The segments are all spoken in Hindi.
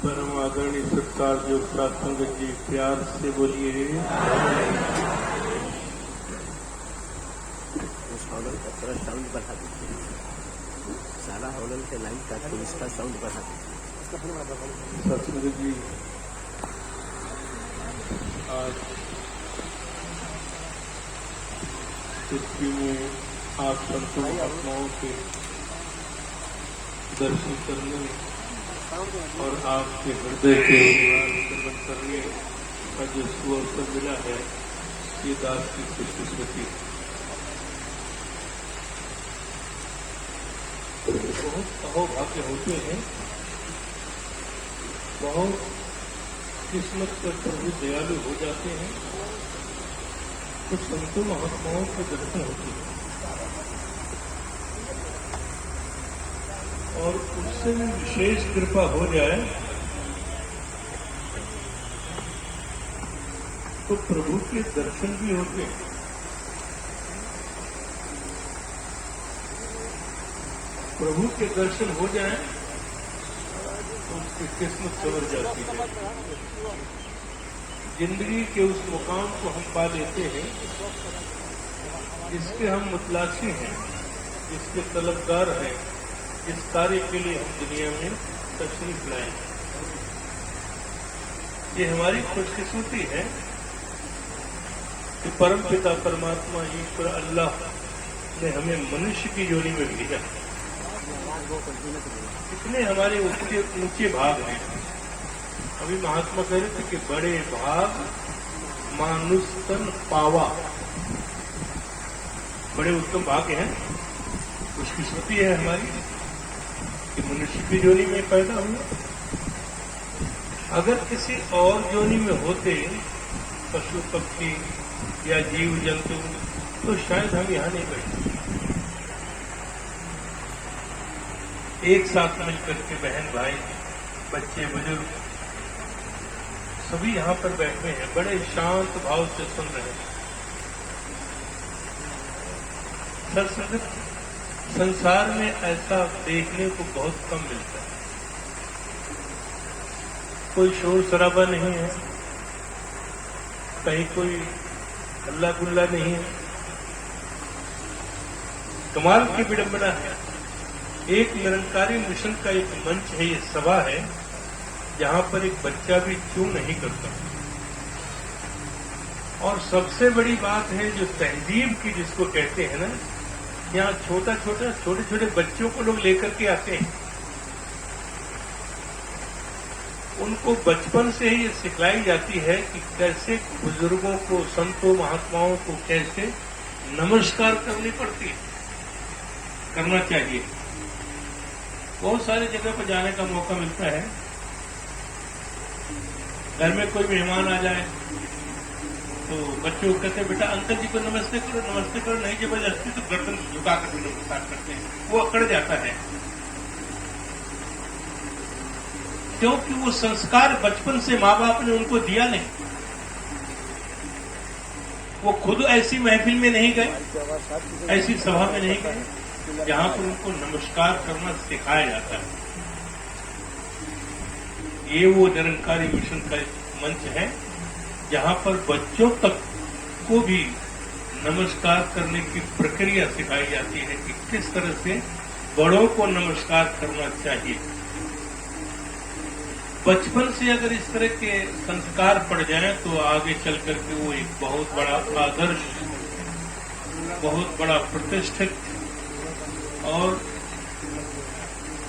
परम आदरणीय सत्कार जो प्रासंगिक जी प्यार से बोलिए। उस हॉलन का थोड़ा साउंड बढ़ा दीजिए। सारा हॉलन के लाइन का तो इसका साउंड बढ़ा दीजिए। सत्संग जी आज पृथ्वी में आप संतों महात्माओं के दर्शन करने और आपके हृदय के दर्शन करने का जो सुअवसर मिला है, ये दास की खुशकिस्मती। बहुत अहोभाग्य होते हैं, बहुत किस्मत पर प्रभु दयालु हो जाते हैं तो संतों महात्माओं के दर्शन होते हैं और उससे भी विशेष कृपा हो जाए तो प्रभु के दर्शन भी होते हैं। प्रभु के दर्शन हो जाए तो उसकी किस्मत समझ जाती है। जिंदगी के उस मुकाम को हम पा लेते हैं जिसके हम मुतलाशी हैं, जिसके तलबगार हैं, जिस कार्य के लिए हम दुनिया में तशरीफ लाए। ये हमारी खुशकिस्मती है कि परम पिता परमात्मा ईश्वर अल्लाह ने हमें मनुष्य की योनि में भेजा। इतने हमारे ऊंचे भाग हैं। अभी महात्मा कह रहे थे कि बड़े भाग मानुस्तन पावा, बड़े उत्तम भाग्य हैं, खुशकिस्मती है हमारी कि मनुष्य की योनि में पैदा हुआ। अगर किसी और योनि में होते पशु पक्षी या जीव जंतु तो शायद हम यहाँ नहीं बैठे। एक साथ मिलकर के बहन भाई बच्चे बुजुर्ग सभी यहाँ पर बैठे हैं, बड़े शांत भाव से सुन रहे हैं। दरअसल संसार में ऐसा देखने को बहुत कम मिलता है। कोई शोर शराबा नहीं है, कहीं कोई हल्ला गुल्ला नहीं है। कमाल की विडंबना है। एक निरंकारी मिशन का एक मंच है, ये सभा है जहां पर एक बच्चा भी चू नहीं करता। और सबसे बड़ी बात है जो तहजीब की जिसको कहते हैं ना, यहाँ छोटे छोटे बच्चों को लोग लेकर के आते हैं। उनको बचपन से ही ये सिखलाई जाती है कि कैसे बुजुर्गों को, संतों महात्माओं को कैसे नमस्कार करनी पड़ती है, करना चाहिए। बहुत सारी जगह पर जाने का मौका मिलता है। घर में कोई मेहमान आ जाए तो बच्चों को कहते हैं बेटा अंकल जी को नमस्ते करो, नहीं जबरदस्ती तो गर्दन झुका कर नमस्कार करते हैं, वो अकड़ जाता है। क्योंकि वो संस्कार बचपन से माँ बाप ने उनको दिया नहीं। वो खुद ऐसी महफिल में नहीं गए, ऐसी सभा में नहीं गए जहां पर उनको नमस्कार करना सिखाया जाता है। ये वो निरंकारी मिशन का मंच है जहां पर बच्चों तक को भी नमस्कार करने की प्रक्रिया सिखाई जाती है कि किस तरह से बड़ों को नमस्कार करना चाहिए। बचपन से अगर इस तरह के संस्कार पड़ जाएं तो आगे चल करके वो एक बहुत बड़ा आदर्श, बहुत बड़ा प्रतिष्ठित और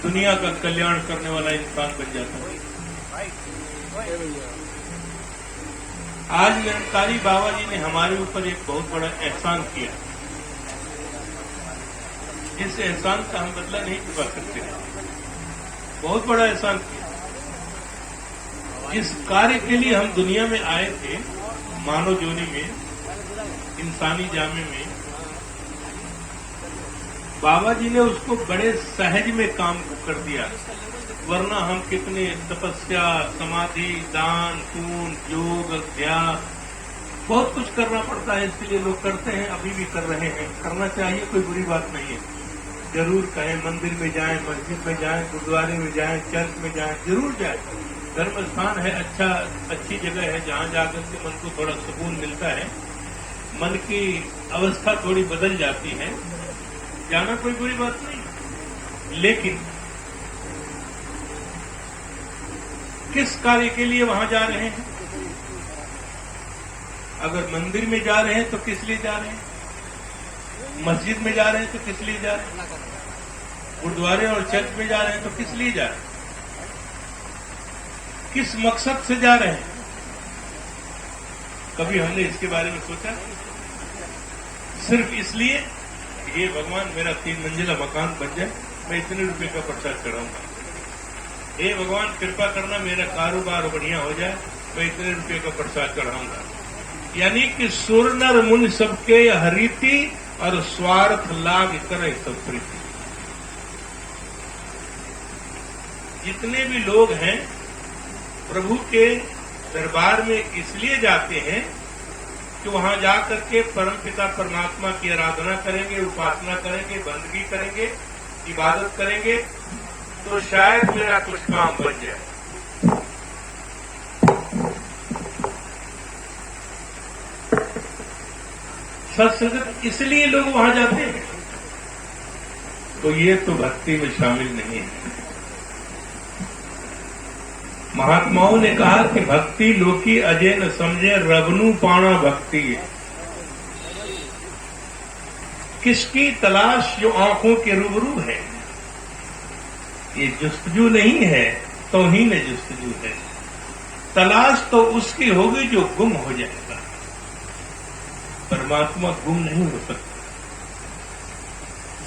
दुनिया का कल्याण करने वाला इंसान बन जाता है। आज निरंकारी बाबा जी ने हमारे ऊपर एक बहुत बड़ा एहसान किया। इस एहसान का हम बदला नहीं चुका सकते। बहुत बड़ा एहसान किया। जिस कार्य के लिए हम दुनिया में आए थे, मानव योनि में, इंसानी जामे में, बाबा जी ने उसको बड़े सहज में काम कर दिया। वरना हम कितने तपस्या, समाधि, दान, पुण्य, योग, अध्यास, बहुत कुछ करना पड़ता है। इसलिए लोग करते हैं, अभी भी कर रहे हैं। करना चाहिए, कोई बुरी बात नहीं है। जरूर कहें, मंदिर में जाएं, मस्जिद में जाएं, गुरुद्वारे में जाएं, चर्च में जाएं, जरूर जाएं। धर्म स्थान है, अच्छी जगह है जहां जाकर के मन को थोड़ा सुकून मिलता है, मन की अवस्था थोड़ी बदल जाती है। जाना कोई बुरी बात नहीं, लेकिन किस कार्य के लिए वहां जा रहे हैं? अगर मंदिर में जा रहे हैं तो किस लिए जा रहे हैं? मस्जिद में जा रहे हैं तो किस लिए जा रहे हैं? गुरुद्वारे और चर्च में जा रहे हैं तो किस लिए जा रहे हैं? किस मकसद से जा रहे हैं? कभी हमने इसके बारे में सोचा? सिर्फ इसलिए ये भगवान मेरा 3 मंजिला मकान बन जाए, मैं इतने रुपए का प्रसाद चढ़ाऊंगा। हे भगवान कृपा करना मेरा कारोबार बढ़िया हो जाए, मैं इतने रुपए का प्रसाद चढ़ाऊंगा। यानी कि सुर नर मुनि सबके हरीति और स्वार्थ लाभ करे सब प्रीति। जितने भी लोग हैं प्रभु के दरबार में इसलिए जाते हैं कि वहां जाकर के परमपिता परमात्मा की आराधना करेंगे, उपासना करेंगे, बंदगी करेंगे, इबादत करेंगे, तो शायद मेरा कुछ काम बन जाए। सत्संग इसलिए लोग वहां जाते हैं, तो ये तो भक्ति में शामिल नहीं है। महात्माओं ने कहा कि भक्ति लोकी अजय न समझे, रवनु पाणा भक्ति। किसकी तलाश जो आंखों के रूबरू है, ये जुस्तजू नहीं है, तौहीन जुस्तजू है। तलाश तो उसकी होगी जो गुम हो जाएगा। परमात्मा गुम नहीं हो सकता।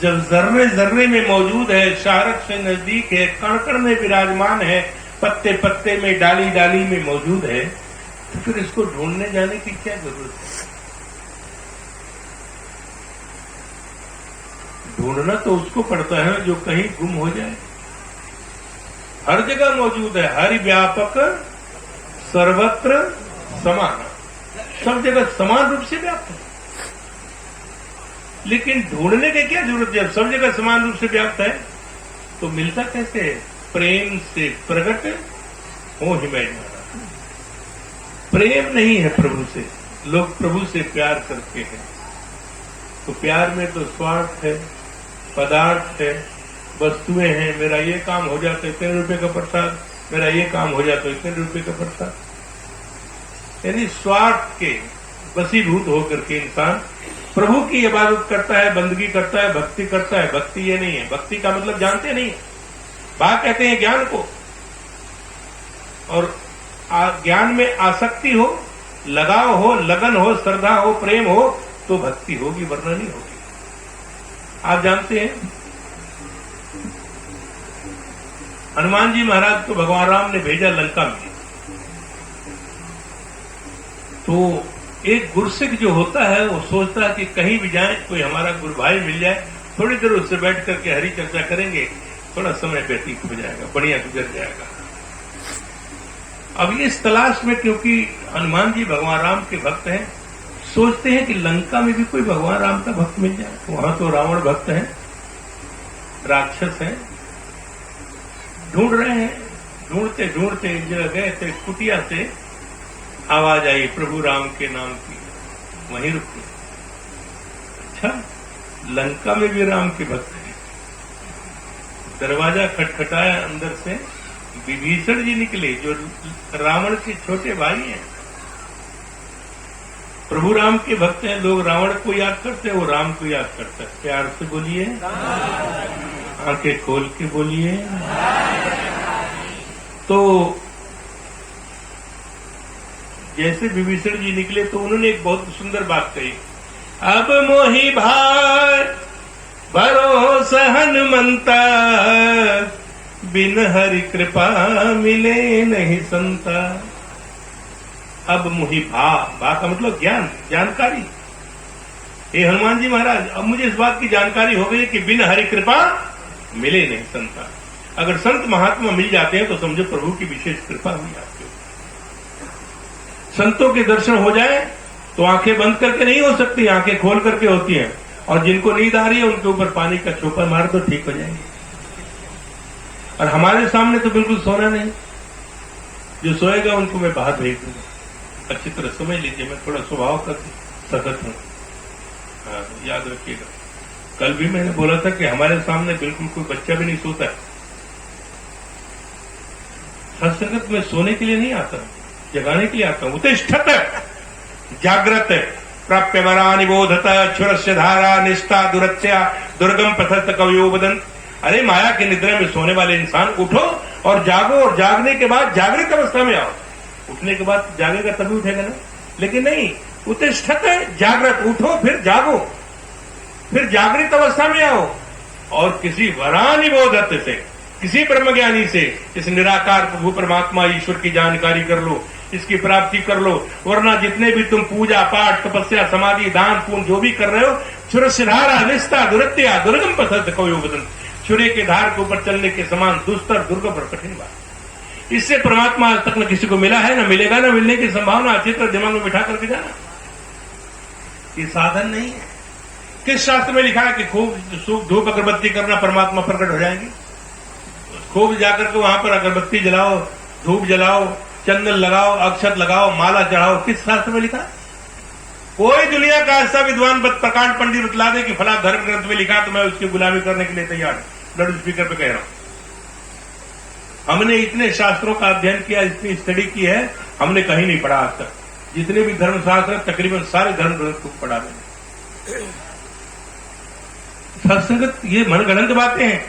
जब जर्रे जर्रे में मौजूद है, शारक से नजदीक है, कण कण में विराजमान है, पत्ते पत्ते में, डाली डाली में मौजूद है, तो फिर इसको ढूंढने जाने की क्या जरूरत है? ढूंढना तो उसको पड़ता है जो कहीं गुम हो जाए। हर जगह मौजूद है, हरि व्यापक सर्वत्र समान, सब जगह समान रूप से व्याप्त है। लेकिन ढूंढने की क्या जरूरत है? सब जगह समान रूप से व्याप्त है तो मिलता कैसे है? प्रेम से प्रकट हो ही मैं जाना। प्रेम नहीं है प्रभु से। लोग प्रभु से प्यार करते हैं तो प्यार में तो स्वार्थ है, पदार्थ है, वस्तुएं हैं। मेरा ये काम हो जाता है इतने रुपए का प्रसाद, मेरा ये काम हो जाता है इतने रुपए का प्रसाद। यानी स्वार्थ के वशीभूत होकर के इंसान प्रभु की इबादत करता है, बंदगी करता है, भक्ति करता है। भक्ति ये नहीं है। भक्ति का मतलब जानते नहीं, बात कहते हैं ज्ञान को। और ज्ञान में आसक्ति हो, लगाव हो, लगन हो, श्रद्धा हो, प्रेम हो तो भक्ति होगी, वरना नहीं होगी। आप जानते हैं हनुमान जी महाराज को भगवान राम ने भेजा लंका में, तो एक गुरसिख जो होता है वो सोचता है कि कहीं भी जाए कोई हमारा गुरु भाई मिल जाए, थोड़ी देर उससे बैठ करके हरी चर्चा करेंगे, थोड़ा समय व्यतीत हो जाएगा, बढ़िया गुजर जाएगा। अब इस तलाश में, क्योंकि हनुमान जी भगवान राम के भक्त हैं, सोचते हैं कि लंका में भी कोई भगवान राम का भक्त मिल जाए। वहां तो रावण भक्त है, राक्षस है। ढूंढ रहे हैं, ढूंढते ढूंढते एक जगह गए थे, कुटिया से आवाज आई प्रभु राम के नाम की, वहीं रुके। अच्छा, लंका में भी राम के भक्त हैं। दरवाजा खटखटाया, अंदर से विभीषण जी निकले जो रावण के छोटे भाई हैं। प्रभु राम के भक्त हैं। लोग रावण को याद करते हैं, वो राम को याद करता है। प्यार से बोलिए, आंखें खोल के बोलिए। तो जैसे विभीषण जी निकले तो उन्होंने एक बहुत सुंदर बात कही, अब मोहि भाई भरोसा हनुमंता, बिन हरि कृपा मिले नहीं संता। अब मोहि भा का मतलब ज्ञान, जानकारी। ये हनुमान जी महाराज, अब मुझे इस बात की जानकारी हो गई कि बिन हरि कृपा मिले नहीं संता। अगर संत महात्मा मिल जाते हैं तो समझो प्रभु की विशेष कृपा हुई आपके। संतों के दर्शन हो जाए तो आंखें बंद करके नहीं हो सकती, आंखें खोल करके होती हैं। और जिनको नींद आ रही है उनके ऊपर पानी का छोपा मार दो, ठीक हो जाएंगे। और हमारे सामने तो बिल्कुल सोना नहीं, जो सोएगा उनको मैं बाहर भेज दूंगा। अच्छी तरह समझ लीजिए, मैं थोड़ा स्वभाव का सख्त हूं, हाँ, याद रखिएगा। कल भी मैंने बोला था कि हमारे सामने बिल्कुल कोई बच्चा भी नहीं सोता है। सत्संगत में सोने के लिए नहीं आता, जगाने के लिए आता हूं। उत्तिष्ठत जागृत प्राप्य वरानि बोधत क्षुरस्य धारा निष्ठा दुरत्या दुर्गम पथस्थ कवयो वदंत। अरे माया की निद्रा में सोने वाले इंसान उठो और जागो, और जागने के बाद जागृत अवस्था में आओ। उठने के बाद जागेगा तभी उठेगा ना, लेकिन नहीं, उत्तिष्ठत जागृत, उठो फिर जागो, फिर जागृत अवस्था में आओ और किसी वरानि बोधत से, किसी ब्रह्मज्ञानी से इस निराकार प्रभु परमात्मा ईश्वर की जानकारी कर लो, इसकी प्राप्ति कर लो। वरना जितने भी तुम पूजा पाठ तपस्या समाधि दान पुण्य जो भी कर रहे हो, क्षुरस्यधारा निष्ठा दुरत्या दुर्गम पथस्थ कवयो वदंत। छुरे के धार के ऊपर चलने के समान दुस्तर दुर्गम और कठिन बात। इससे परमात्मा आज तक न किसी को मिला है, न मिलेगा, न मिलने की संभावना। अच्छी तरह दिमाग में बिठा करके जाना, ये साधन नहीं है। किस शास्त्र में लिखा है कि खूब धूप अगरबत्ती करना परमात्मा प्रकट हो जाएंगे? खूब जाकर के वहां पर अगरबत्ती जलाओ, धूप जलाओ, चंदन लगाओ, अक्षत लगाओ, माला चढ़ाओ। किस शास्त्र में लिखा? कोई दुनिया का ऐसा विद्वान प्रकांड पंडित बतला दे कि फला धर्म ग्रंथ में लिखा, तो मैं उसकी गुलामी करने के लिए तैयार हूं। लाउड स्पीकर पे कह रहा हूं। हमने इतने शास्त्रों का अध्ययन किया, इतनी स्टडी की है, हमने कहीं नहीं पढ़ा आज तक। जितने भी धर्मशास्त्र तकरीबन सारे धर्म ग्रंथ को पढ़ा मैंने। सत्संगत ये मनगढ़ंत बातें हैं।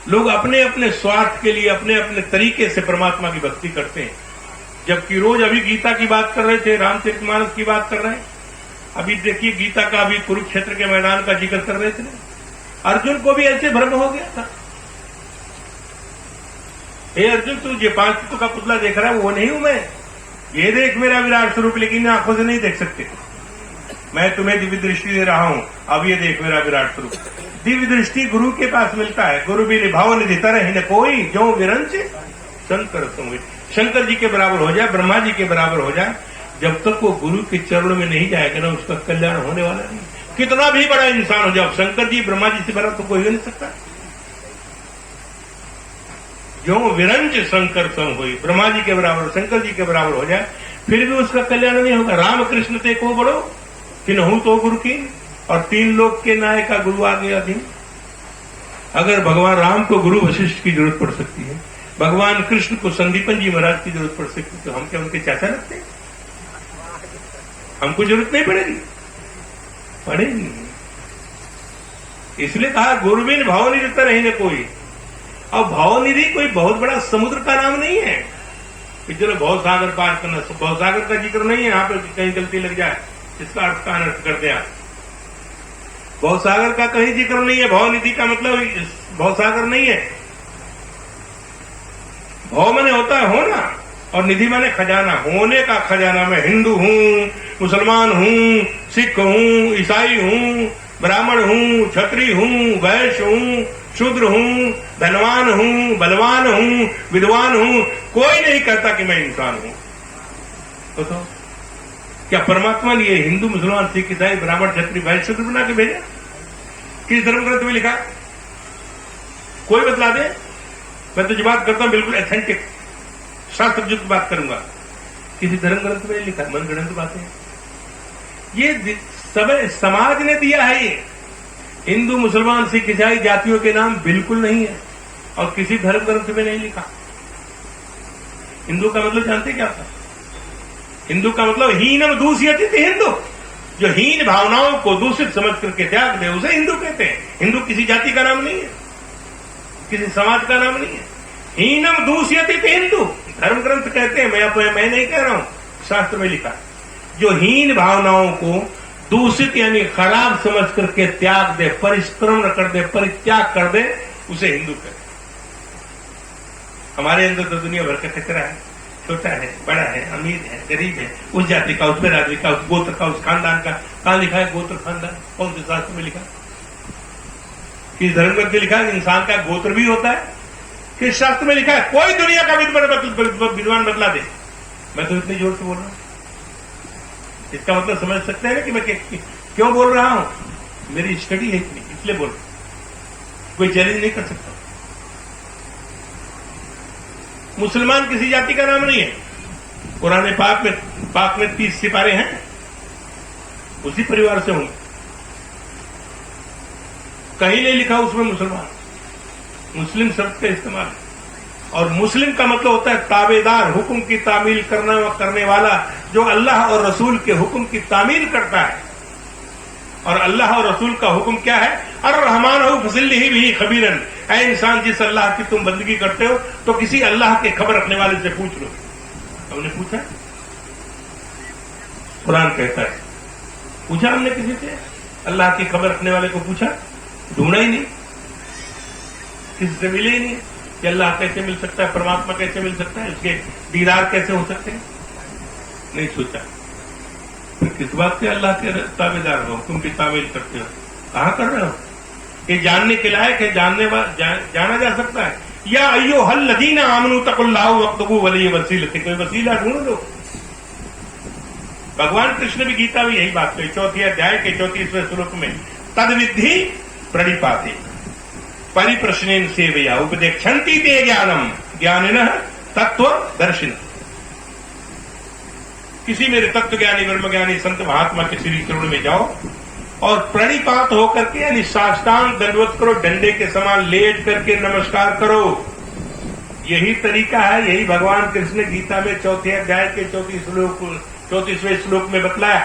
लोग अपने अपने स्वार्थ के लिए अपने अपने तरीके से परमात्मा की भक्ति करते हैं, जबकि रोज अभी गीता की बात कर रहे थे, रामचरितमानस की बात कर रहे हैं। अभी देखिए गीता का, अभी कुरुक्षेत्र के मैदान का जिक्र कर रहे थे। अर्जुन को भी ऐसे भ्रम हो गया था। हे अर्जुन, तू ये 5 तत्व का पुतला देख रहा है, वो नहीं हूं मैं। ये देख मेरा विराट स्वरूप, लेकिन आंखों से नहीं देख सकते। मैं तुम्हें दिव्य दृष्टि दे रहा हूं, अब ये देख मेरा विराट स्वरूप। दिव्य दृष्टि गुरु के पास मिलता है। गुरु भी निभाव निधि तरह न कोई, जो विरंच शंकर तुम। शंकर जी के बराबर हो जाए, ब्रह्मा जी के बराबर हो जाए, जब तक वो गुरु के चरणों में नहीं जाएगा ना, उसका कल्याण होने वाला नहीं। कितना भी बड़ा इंसान हो जाए, शंकर जी ब्रह्मा जी से बड़ा तो कोई हो नहीं सकता। जो विरंच शंकर सम हुई, ब्रह्मा जी के बराबर शंकर जी के बराबर हो जाए, फिर भी उसका कल्याण नहीं होगा। राम कृष्ण ते को बड़ो कि न हूं तो गुरु की, और 3 लोक के नायक का गुरु आ गया अधीन। अगर भगवान राम को गुरु वशिष्ठ की जरूरत पड़ सकती है, भगवान कृष्ण को संदीपन जी महाराज की जरूरत पड़ सकती है, तो हम क्या उनके चाचा लगते हैं? हमको जरूरत नहीं पड़ेगी, पड़ेगी। इसलिए कहा गुरु बिन भाव निधि तरह न कोई। अब भाव निधि कोई बहुत बड़ा समुद्र का नाम नहीं है कि चलो भाव सागर पार करना। भाव सागर का जिक्र नहीं है यहाँ पर, कहीं गलती लग जाए इसका अर्थ का अनर्थ कर दिया। भाव सागर का कहीं जिक्र नहीं है। भाव निधि का मतलब भाव सागर नहीं है। भाव माने होता है होना, और निधि माने खजाना, होने का खजाना। मैं हिंदू हूं, मुसलमान हूं, सिख हूं, ईसाई हूं, ब्राह्मण हूं, क्षत्रिय हूं, वैश्य हूं, शूद्र हूं, धनवान हूं, बलवान हूं, विद्वान हूं, कोई नहीं कहता कि मैं इंसान हूं। तो क्या परमात्मा ने ये हिंदू मुसलमान सिख ईसाई ब्राह्मण क्षत्रिय वैश्य शूद्र बना के भेजा? किस धर्म ग्रंथ में लिखा? कोई बतला दे। मैं तो जो बात करता हूं बिल्कुल एथेंटिक शास्त्र युक्त बात करूंगा। किसी धर्म ग्रंथ में लिखा? मनगढ़ंत बातें। ये सब समाज ने दिया है। ये हिंदू मुसलमान सिख ईसाई जातियों के नाम बिल्कुल नहीं है, और किसी धर्म ग्रंथ में नहीं लिखा। हिंदू का मतलब जानते क्या था? हिंदू का मतलब हीनम दूषित हिंदू। जो हीन भावनाओं को दूषित समझ करके त्याग दे, उसे हिंदू कहते हैं। हिंदू किसी जाति का नाम नहीं है, किसी समाज का नाम नहीं है। हीनम दूषित हिंदू धर्म ग्रंथ कहते हैं। मैं नहीं कह रहा हूं, शास्त्र में लिखा। जो हीन भावनाओं को दूषित यानी खराब समझ करके त्याग दे, परिष्करण कर दे, परित्याग कर दे, उसे हिंदू कहते हैं। हमारे अंदर तो दुनिया भर का कचरा है, छोटा है, बड़ा है, अमीर है, गरीब है, उस जाति का, उस बिरादरी का, उस गोत्र का, उस खानदान का। कहां लिखा है गोत्र खानदान? कौन से शास्त्र में लिखा? किस धर्म ग्रंथ में लिखा है इंसान का गोत्र भी होता है? किस शास्त्र में लिखा है? कोई दुनिया का विद्वान बतला दे। मैं तो इतनी जोर से बोल रहा हूं, इसका मतलब समझ सकते हैं ना कि मैं क्यों बोल रहा हूं। मेरी स्टडी है इतनी, इसलिए बोल रहा हूं। कोई चैलेंज नहीं कर सकता। मुसलमान किसी जाति का नाम नहीं है। कुरान पाक में 30 सिपारे हैं, उसी परिवार से होंगे। कहीं नहीं लिखा उसमें मुसलमान। मुस्लिम शब्द का इस्तेमाल है, और मुस्लिम का मतलब होता है ताबेदार, हुक्म की तामील करने वाला, जो अल्लाह और रसूल के हुक्म की तामील करता है। और अल्लाह और रसूल का हुक्म क्या है? अर्रहमान हो फसिल्लिही भी खबीरन। ऐ इंसान, जिस अल्लाह की तुम बंदगी करते हो तो किसी अल्लाह के खबर रखने वाले से पूछ लो। हमने पूछा, कुरान कहता है, पूछा हमने किसी से? अल्लाह की खबर रखने वाले को पूछा? ढूंढा ही नहीं, किसी से मिले ही नहीं कि अल्लाह कैसे मिल सकता है, परमात्मा कैसे मिल सकता है, उसके दीदार कैसे हो सकते हैं, नहीं सोचा। फिर किस बात से अल्लाह के ताबेदार हो, तुम की तामील करते हो? कहां कर रहे हो? ये जानने के लायक है, जाना जा सकता है। या अय्यो हल लदीना आमनु तकुल्लाहु वक्तबू वली वसीलते, कोई वसीला ढूंढ लो। भगवान कृष्ण भी गीता में यही बात कही, 4 अध्याय के 34वें श्लोक में, तद्विद्धि प्रणिपाते परिप्रश्नेन सेवया उपदेक्षन्ति ते ज्ञानम ज्ञानिनः तत्व दर्शिन। किसी मेरे तत्व ज्ञानी ब्रह्मज्ञानी संत महात्मा के श्री चरण में जाओ और प्रणिपात होकर के, यानी साष्टांग दंडवत करो, डंडे के समान लेट करके नमस्कार करो। यही तरीका है, यही भगवान कृष्ण गीता में 4 अध्याय के 34वें श्लोक में बतलाया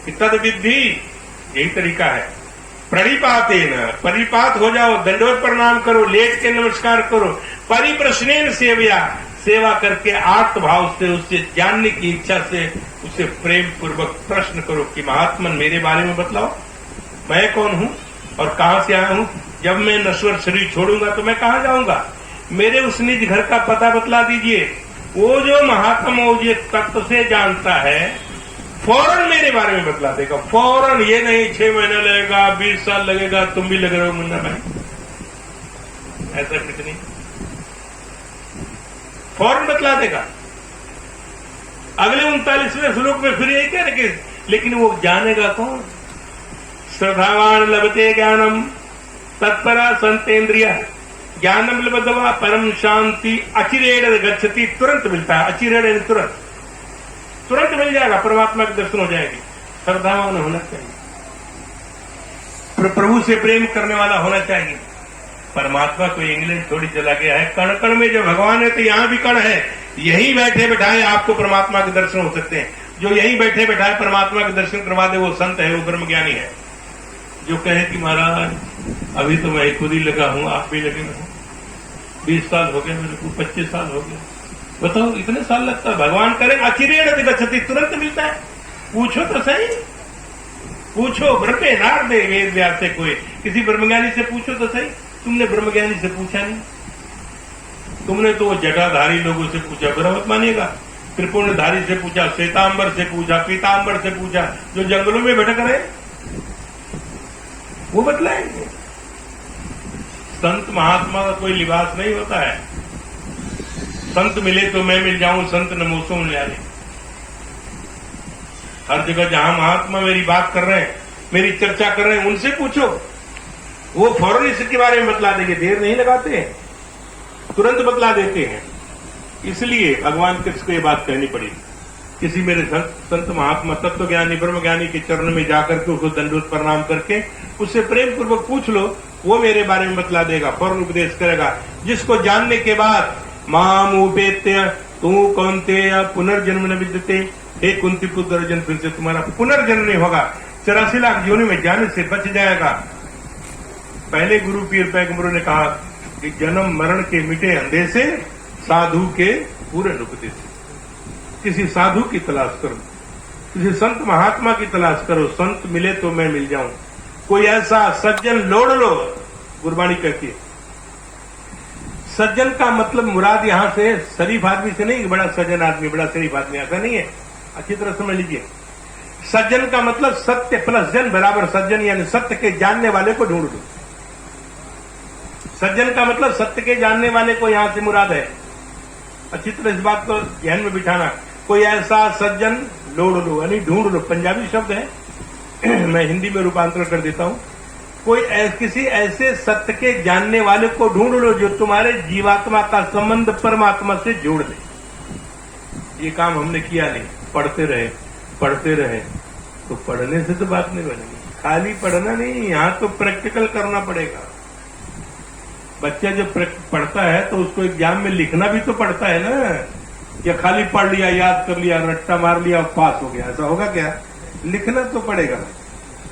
कि तद्विद्धि, यही तरीका है। प्रणिपातेन, परिपात हो जाओ, दंडवत प्रणाम करो, लेट के नमस्कार करो। परिप्रश्नेन सेवया, सेवा करके आत्मभाव से, उससे जानने की इच्छा से उसे प्रेम पूर्वक प्रश्न करो कि महात्मन मेरे बारे में बतलाओ, मैं कौन हूं और कहां से आया हूं। जब मैं नश्वर शरीर छोड़ूंगा तो मैं कहां जाऊंगा? मेरे उस निज घर का पता बतला दीजिए। वो जो महात्मा मुझे तत्व से जानता है, फौरन मेरे बारे में बतला देगा, फौरन। ये नहीं 6 महीना लगेगा, 20 साल लगेगा, तुम भी लग रहे हो मुन्ना भाई, ऐसा कुछ नहीं, फौरन बतला देगा। अगले 39वें श्लोक में फिर यही कह रहे, लेकिन वो जानेगा कौन? श्रद्धावान लभते ज्ञानम तत्परा संतेन्द्रिय ज्ञानम लभदवा परम शांति अचिरेण गच्छति। तुरंत मिलता है, अचिरेण तुरंत मिल जाएगा, परमात्मा के दर्शन हो जाएगी। श्रद्धावान होना चाहिए, प्रभु से प्रेम करने वाला होना चाहिए। परमात्मा कोई इंग्लैंड थोड़ी चला गया है, कण कण में जो भगवान है तो यहां भी कण है। यहीं बैठे बैठाए आपको परमात्मा के दर्शन हो सकते हैं। जो यहीं बैठे बैठाए परमात्मा के दर्शन करवा दे वो संत है, वो ब्रह्मज्ञानी है। जो कहे कि महाराज अभी तो मैं खुद ही लगा हूं, आप भी लगे हो, 20 साल हो गए मेरे को, 25 साल हो गए, बताओ इतने साल लगता है? भगवान करे अचिरेण गच्छति, तुरंत मिलता है। पूछो तो सही, पूछो ब्रह्मे नारदे वेद व्यास से, कोई किसी ब्रह्मज्ञानी से पूछो तो सही। तुमने ब्रह्मज्ञानी से पूछा नहीं, तुमने तो जटाधारी लोगों से पूछा, बुरा मत मानिएगा। त्रिपुणधारी से पूछा, श्वेतांबर से पूछा, पीतांबर से पूछा, जो जंगलों में भटक रहे वो बतलाएंगे। संत महात्मा का कोई लिबास नहीं होता है। संत मिले तो मैं मिल जाऊं, संत नमोसो मिल जाए। हर जगह जहां महात्मा मेरी बात कर रहे हैं, मेरी चर्चा कर रहे हैं, उनसे पूछो, वो फौरन इसके बारे में बतला देंगे, देर नहीं लगाते हैं, तुरंत बतला देते हैं। इसलिए भगवान कृष्ण को ये बात कहनी पड़ी। किसी मेरे संत महात्मा तत्व ज्ञानी ब्रह्म ज्ञानी के चरण में जाकर के उसको दंडवत प्रणाम करके उससे प्रेम पूर्वक पूछ लो, वो मेरे बारे में बतला देगा, फौरन उपदेश करेगा। जिसको जानने के बाद माम उपेत्य तू कौनते या पुनर्जन्म न विद्यते, हे कुंती पुत्र अर्जुन, फिर से तुम्हारा पुनर्जन्म नहीं होगा, 84 लाख योनि में जाने से बच जाएगा। पहले गुरु पीर पैगंबरों ने कहा कि जन्म मरण के मिटे अंधेसे, साधु के पूरे उपदेश। किसी साधु की तलाश करो, किसी संत महात्मा की तलाश करो, संत मिले तो मैं मिल जाऊं। कोई ऐसा सज्जन लोड़ लो, गुरबाणी कहती है। सज्जन का मतलब मुराद यहां से शरीफ आदमी से नहीं, बड़ा सज्जन आदमी, बड़ा शरीफ आदमी, ऐसा नहीं है, अच्छी तरह समझ लीजिए। सज्जन का मतलब सत्य प्लस जन बराबर सज्जन, यानी सत्य के जानने वाले को ढूंढ लो। सज्जन का मतलब सत्य के जानने वाले को यहां से मुराद है। अच्छी तरह इस बात को ध्यान में बिठाना। कोई ऐसा सज्जन लोड़ लो, यानी ढूंढ लो, पंजाबी शब्द है, मैं हिंदी में रूपांतरण कर देता हूं। कोई किसी ऐसे सत्य के जानने वाले को ढूंढ लो जो तुम्हारे जीवात्मा का संबंध परमात्मा से जोड़ दे। ये काम हमने किया नहीं, पढ़ते रहे। तो पढ़ने से तो बात नहीं बनेगी, खाली पढ़ना नहीं, यहां तो प्रैक्टिकल करना पड़ेगा। बच्चा जब पढ़ता है तो उसको एग्जाम में लिखना भी तो पड़ता है ना, या खाली पढ़ लिया, याद कर लिया, रट्टा मार लिया और पास हो गया, ऐसा होगा क्या? लिखना तो पड़ेगा।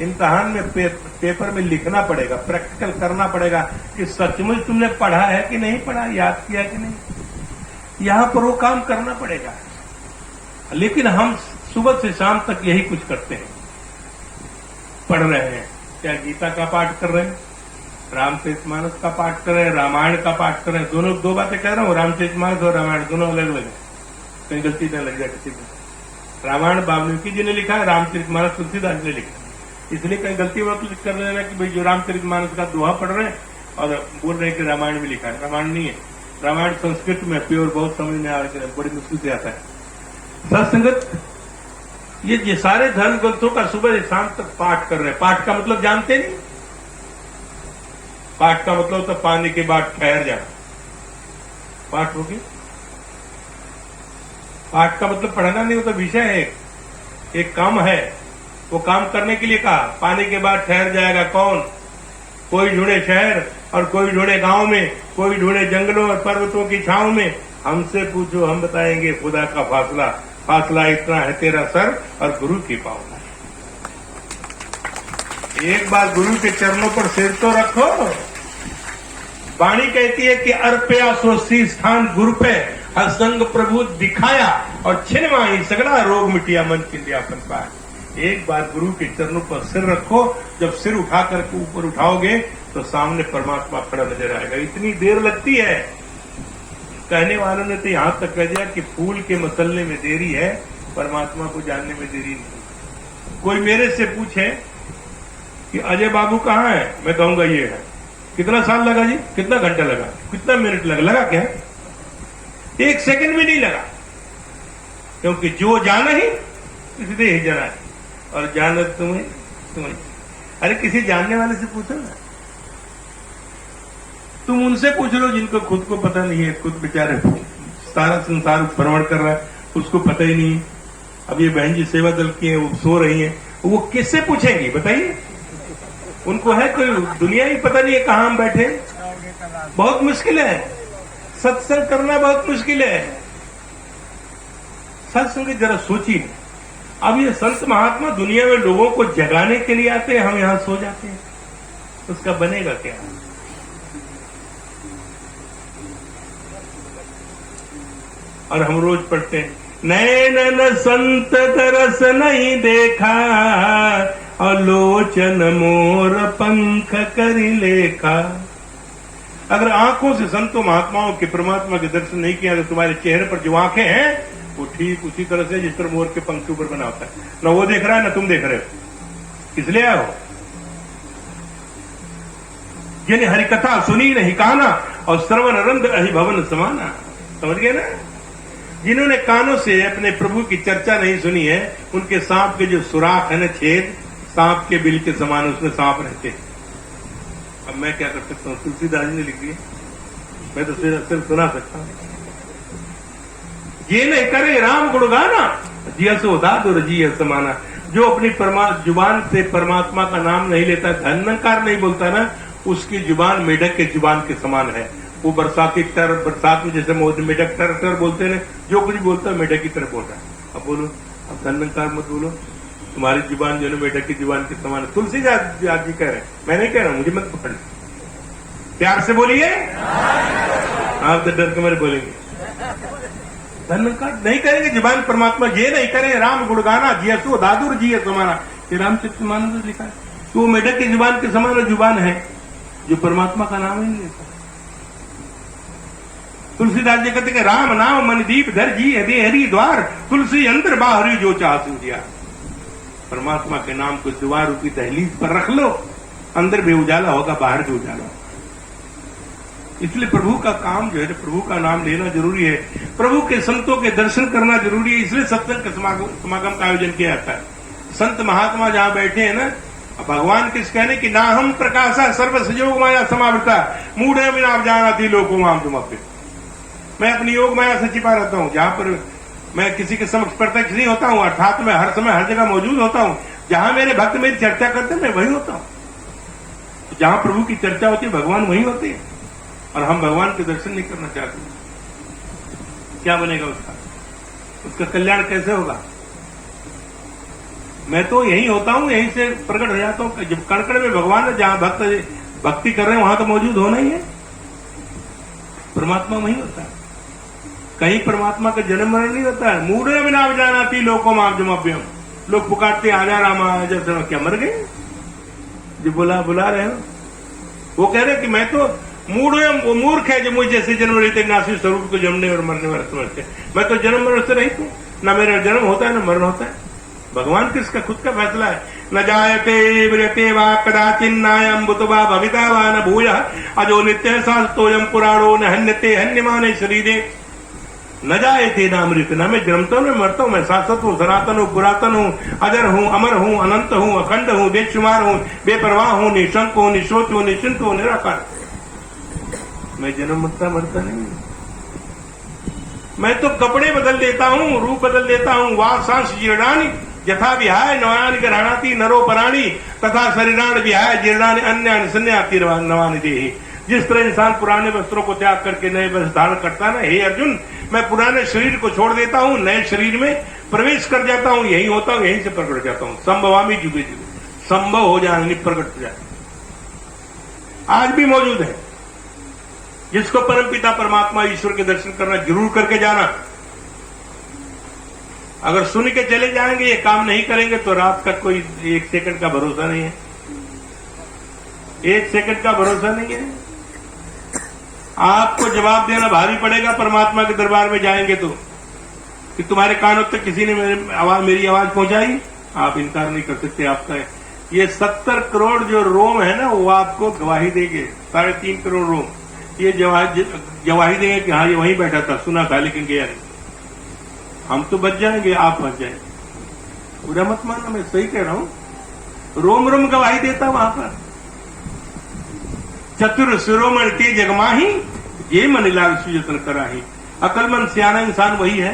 इम्तिहान में पेपर में लिखना पड़ेगा, प्रैक्टिकल करना पड़ेगा कि सचमुच तुमने पढ़ा है कि नहीं पढ़ा, याद किया कि नहीं। यहां पर वो काम करना पड़ेगा। लेकिन हम सुबह से शाम तक यही कुछ करते हैं, पढ़ रहे हैं, क्या गीता का पाठ कर रहे हैं, रामचरितमानस का पाठ कर रहे हैं, रामायण का पाठ कर रहे हैं। दोनों दो बातें कह रहा हूं, रामचरितमानस और रामायण दोनों अलग अलग है, कहीं गलती न लग जाए किसी को। रामायण वाल्मीकि जी ने लिखा है, रामचरितमानस तुलसीदास ने लिखा है। इसलिए कहीं गलती वक्त कर रहे हैं कि भाई जो रामचरितमानस का दोहा पढ़ रहे हैं और बोल रहे हैं कि रामायण में लिखा है। रामायण नहीं है, रामायण संस्कृत में प्योर, बहुत समझ में आ रहा है, बड़ी मुश्किल से आता है। सत्संगत, ये सारे धर्म ग्रंथों का सुबह से शाम तक पाठ कर रहे हैं। पाठ का मतलब जानते नहीं? पाठ का मतलब तो पानी के बाद ठहर जाना, पाठ होगी। पाठ का मतलब पढ़ना नहीं होता, विषय है, एक काम है, वो काम करने के लिए कहा। पानी के बाद ठहर जाएगा कौन? कोई ढूंढे शहर और कोई ढूंढे गांव में, कोई ढूंढे जंगलों और पर्वतों की छांव में। हमसे पूछो, हम बताएंगे खुदा का फासला। फासला इतना है, तेरा सर और गुरु की पाँव। एक बार गुरु के चरणों पर सिर तो रखो। वाणी कहती है कि अर्पया सो स्थान गुरु पे, हसंग प्रभु दिखाया और छिनवाई सगला रोग मिटिया मन की लियापन पाए। एक बार गुरु के चरणों पर सिर रखो, जब सिर उठा करके ऊपर उठाओगे तो सामने परमात्मा खड़ा नजर आएगा। इतनी देर लगती है, कहने वालों ने तो यहां तक कह दिया कि फूल के मसलने में देरी है, परमात्मा को जानने में देरी नहीं। कोई मेरे से पूछे कि अजय बाबू कहाँ है, मैं कहूंगा ये है। कितना साल लगा जी, कितना घंटा लगा, कितना मिनट लगा क्या? एक सेकंड भी नहीं लगा, क्योंकि जो जाना ही इसलिए ही जाना है, और जाना तुम्हें। अरे किसी जानने वाले से पूछो ना, तुम उनसे पूछ लो जिनको खुद को पता नहीं है। खुद बेचारे सारा संसार भ्रमण कर रहा है, उसको पता ही नहीं। अब ये बहन जी सेवा दल की है, वो सो रही है, वो किससे पूछेंगी बताइए? उनको है कोई दुनिया ही पता नहीं है कहाँ हम बैठे। बहुत मुश्किल है, सत्संग करना बहुत मुश्किल है। सत्संग जरा सोचिए, अब ये संत महात्मा दुनिया में लोगों को जगाने के लिए आते हैं, हम यहां सो जाते हैं, उसका बनेगा क्या? और हम रोज पढ़ते हैं, नैनन संत तरस नहीं देखा, और लोचन मोर पंख करी लेखा। अगर आंखों से संतों महात्माओं के परमात्मा के दर्शन नहीं किया तो तुम्हारे चेहरे पर जो आंखें हैं वो ठीक उसी तरह से जिस तरह मोर के पंख के ऊपर बना होता है, ना वो देख रहा है ना तुम देख रहे हो। इसलिए आओ, जिन्हें हरिकथा सुनी नहीं काना, और श्रवण रंग अहि भवन समाना। समझ गए ना? जिन्होंने कानों से अपने प्रभु की चर्चा नहीं सुनी है, उनके सांप के जो सुराख है ना, छेद, सांप के बिल के समान उसमें सांप रहते हैं। अब मैं क्या कर सकता हूँ? तुलसीदास जी ने लिख दिया, मैं तो सिर्फ सुना सकता हूँ। ये नहीं करे राम गुणगाना, जिया सो दादुर जिया समाना। जो अपनी जुबान से परमात्मा का नाम नहीं लेता, धन्यकार नहीं बोलता ना, उसकी जुबान मेढक के जुबान के समान है। वो बरसात में जैसे मेढक टर बोलते हैं, जो कुछ बोलता है मेढक की तरह बोल रहा है। अब बोलो, अब धन्यकार मत बोलो, तुम्हारी जुबान जो है मेढक की जुबान के समान है। तुलसीदास जी कह रहे हैं, मैं नहीं कह रहा हूं, मुझे मत पकड़। प्यार से बोलिए, आप तो डर के मेरे बोलेंगे। धन्यकार नहीं करेंगे, जुबान परमात्मा ये नहीं करें राम गुणगाना, जियसु दादुर जिय समाना। ये रामचरितमानस में लिखा है, तो वो मेढक की जुबान के समान जुबान है जो परमात्मा का नाम ही नहीं लेता। तुलसीदास जी कहते राम नाम मन दीप धर जी हदे हरि द्वार, तुलसी अंदर बाहरी जो चाह दिया। परमात्मा के नाम को द्वार रूपी दहलीज पर रख लो, अंदर भी उजाला होगा, बाहर भी उजाला होगा। इसलिए प्रभु का काम जो है, प्रभु का नाम लेना जरूरी है, प्रभु के संतों के दर्शन करना जरूरी है। इसलिए सत्संग के समागम का आयोजन किया जाता है। संत महात्मा जहां बैठे हैं ना, भगवान किस कहने कि ना हम प्रकाशा सर्व संयोग माया समावृता मूढ़ बिना जानाति लोको माम तुमप्य। मैं अपनी योग माया से छिपा रहता हूं। जहां पर मैं किसी के समक्ष प्रत्यक्ष नहीं होता हूं, अर्थात मैं हर समय हर जगह मौजूद होता हूं। जहां मेरे भक्त मेरी चर्चा करते हैं मैं वही होता हूं। जहां प्रभु की चर्चा होती है भगवान वही होते हैं, और हम भगवान के दर्शन नहीं करना चाहते। क्या बनेगा उसका कल्याण कैसे होगा? मैं तो यही होता हूं, यहीं से प्रकट हो जाता हूं। जब कण में भगवान है, जहां भक्त भक्ति कर रहे हैं वहां तो मौजूद होना ही है। परमात्मा वही होता है, कहीं परमात्मा का जन्म मरण नहीं होता है। मूढ़े बिना जानाति लोको माम जमभ्यम। लोग पुकारते आजा रामा आजा, क्या मर गए? जो बुला रहे हो, वो कह रहे कि मैं तो वो मूर्ख है जो मुझे जैसे जन्म रहते नासी स्वरूप को जमने और मरने वाला समझते। मैं तो जन्म मरण से रहित हूं, न मेरा जन्म होता है न मरण होता है। भगवान किसका खुद का फैसला है। न जायते म्रियते वा कदाचिन्नायम बुतवा भविता वा न भूयः अजो नित्य शास्तोयम पुराणो न हन्यते हन्यमाने शरीरे। न जायते न मृत, न मैं जन्मता हूं न मरता हूं। मैं शाश्वत हूं, सनातन हूं, पुरातन हूं, अजर हूं, अमर हूं, अनंत हूं, अखंड हूं, बेशुमार हूं, बेपरवाह हूं, निशंक हूं, निशोच हूं, निश्चिंत हूं, निराकार। मैं जन्म मरता नहीं। मैं तो कपड़े बदल देता हूं, रूप बदल देता हूं। वाह सांस जीर्णानि यथा विहाय नवानि ग्रहणाति नरो पराणी तथा शरीरान विहाय जीर्णानि अन्यानि संन्याति नवानि देहि। जिस तरह इंसान पुराने वस्त्रों को त्याग करके नए वस्त्र धारण करता है ना, हे अर्जुन, मैं पुराने शरीर को छोड़ देता हूं, नए शरीर में प्रवेश कर जाता हूं, यही होता हूं, यहीं से प्रकट हो जाता हूं। संभवामी जुगे जुगे, संभव हो जाए, प्रकट हो जाए। आज भी मौजूद है। जिसको परमपिता परमात्मा ईश्वर के दर्शन करना, जरूर करके जाना। अगर सुन के चले जाएंगे, ये काम नहीं करेंगे तो रात का कोई 1 सेकंड का भरोसा नहीं है। 1 सेकंड का भरोसा नहीं है। आपको जवाब देना भारी पड़ेगा परमात्मा के दरबार में जाएंगे तो, कि तुम्हारे कानों तक किसी ने मेरी आवाज पहुंचाई। आप इनकार नहीं कर सकते आपका है। ये 70 करोड़ जो रोम है ना, वो आपको गवाही देंगे। 3.5 करोड़ रोम ये गवाही देंगे कि हाँ ये वहीं बैठा था, सुना था लेकिन गया नहीं। हम तो बच जाएंगे, आप बच जाएंगे। बुरा मत मानना, मैं सही कह रहा हूं। रोम रोम गवाही देता वहां पर। चतुर शिरोमणि ते जगमाही ये मन लाग सुजतन कराही। अकलमंद सियाना इंसान वही है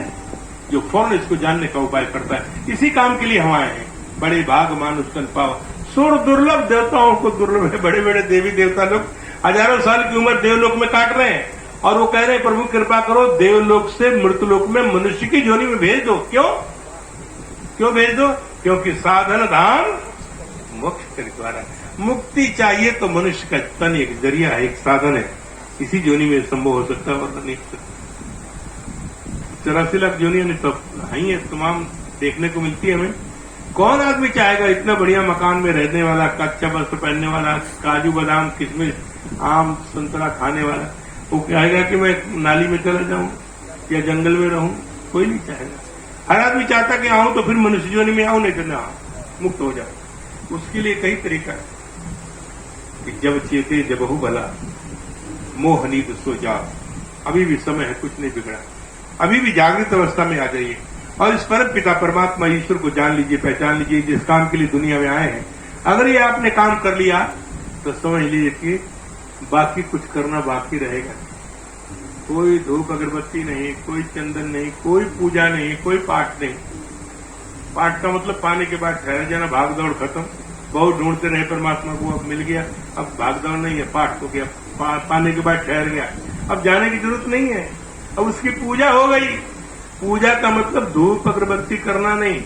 जो फौरन इसको जानने का उपाय करता है। इसी काम के लिए हम आए हैं। बड़े भाग मानुष तन पाओ, सुर दुर्लभ देवताओं को दुर्लभ है। बड़े बड़े देवी देवता लोग हजारों साल की उम्र देवलोक में काट रहे हैं, और वो कह रहे हैं प्रभु कृपा करो, देवलोक से मृतलोक में मनुष्य की जोनी में भेज दो। क्यों भेज दो? क्योंकि साधन धाम मोक्ष के द्वारा। मुक्ति चाहिए तो मनुष्य का तन एक जरिया है, एक साधन है। इसी जोनी में संभव हो सकता है, वरना नहीं हो सकता। 84 लाख जोनियां तो ही है, तमाम देखने को मिलती है हमें। कौन आदमी चाहेगा इतना बढ़िया मकान में रहने वाला, कच्चा वस्त्र पहनने वाला, काजू बादाम किशमिश आम संतरा खाने वाला? वो कहेगा कि मैं नाली में चला जाऊं या जंगल में रहूं? कोई नहीं चाहेगा। हर आदमी चाहता कि आऊं तो फिर मनुष्य जोनी में आऊं, नहीं तो ना आऊं, मुक्त हो जाऊं। उसके लिए कई तरीका है कि जब चेते जबहु भला मोह नींद सो जाओ। अभी भी समय है, कुछ नहीं बिगड़ा। अभी भी जागृत अवस्था में आ जाइए और इस परम पिता परमात्मा ईश्वर को जान लीजिए, पहचान लीजिए, जिस काम के लिए दुनिया में आए हैं। अगर ये आपने काम कर लिया तो समझ लीजिए कि बाकी कुछ करना बाकी रहेगा। कोई धूप अगरबत्ती नहीं, कोई चंदन नहीं, कोई पूजा नहीं, कोई पाठ नहीं। पाठ का मतलब पाने के बाद ठहर जाना, भाग दौड़ खत्म। बहुत ढूंढते रहे परमात्मा को, अब मिल गया, अब भाग दौड़ नहीं है, पाठ हो गया, पाने के बाद ठहर गया, अब जाने की जरूरत नहीं है। अब उसकी पूजा हो गई। पूजा का मतलब धूप अगरबत्ती करना नहीं।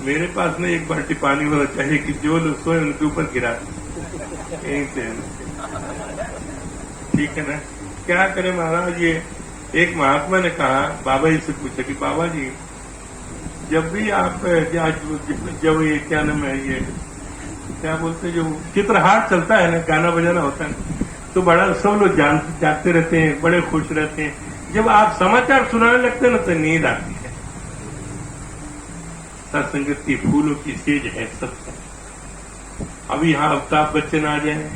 मेरे पास में एक बाल्टी पानी होना चाहिए कि जो लोग सोए उनके ऊपर गिरा, यहीं से। ठीक है ना? क्या करें महाराज? ये एक महात्मा ने कहा, बाबा जी से पूछा कि बाबा जी जब भी आप जब ये क्या नाम है, ये क्या बोलते, जो चित्रहार चलता है ना, गाना बजाना होता है, तो बड़ा सब लोग जागते रहते हैं, बड़े खुश रहते हैं। जब आप समाचार सुनाने लगते हैं ना, तो नींद आती है। सत्संगति फूलों की सेज है सत्संग। अभी यहाँ अमिताभ बच्चन आ जाए,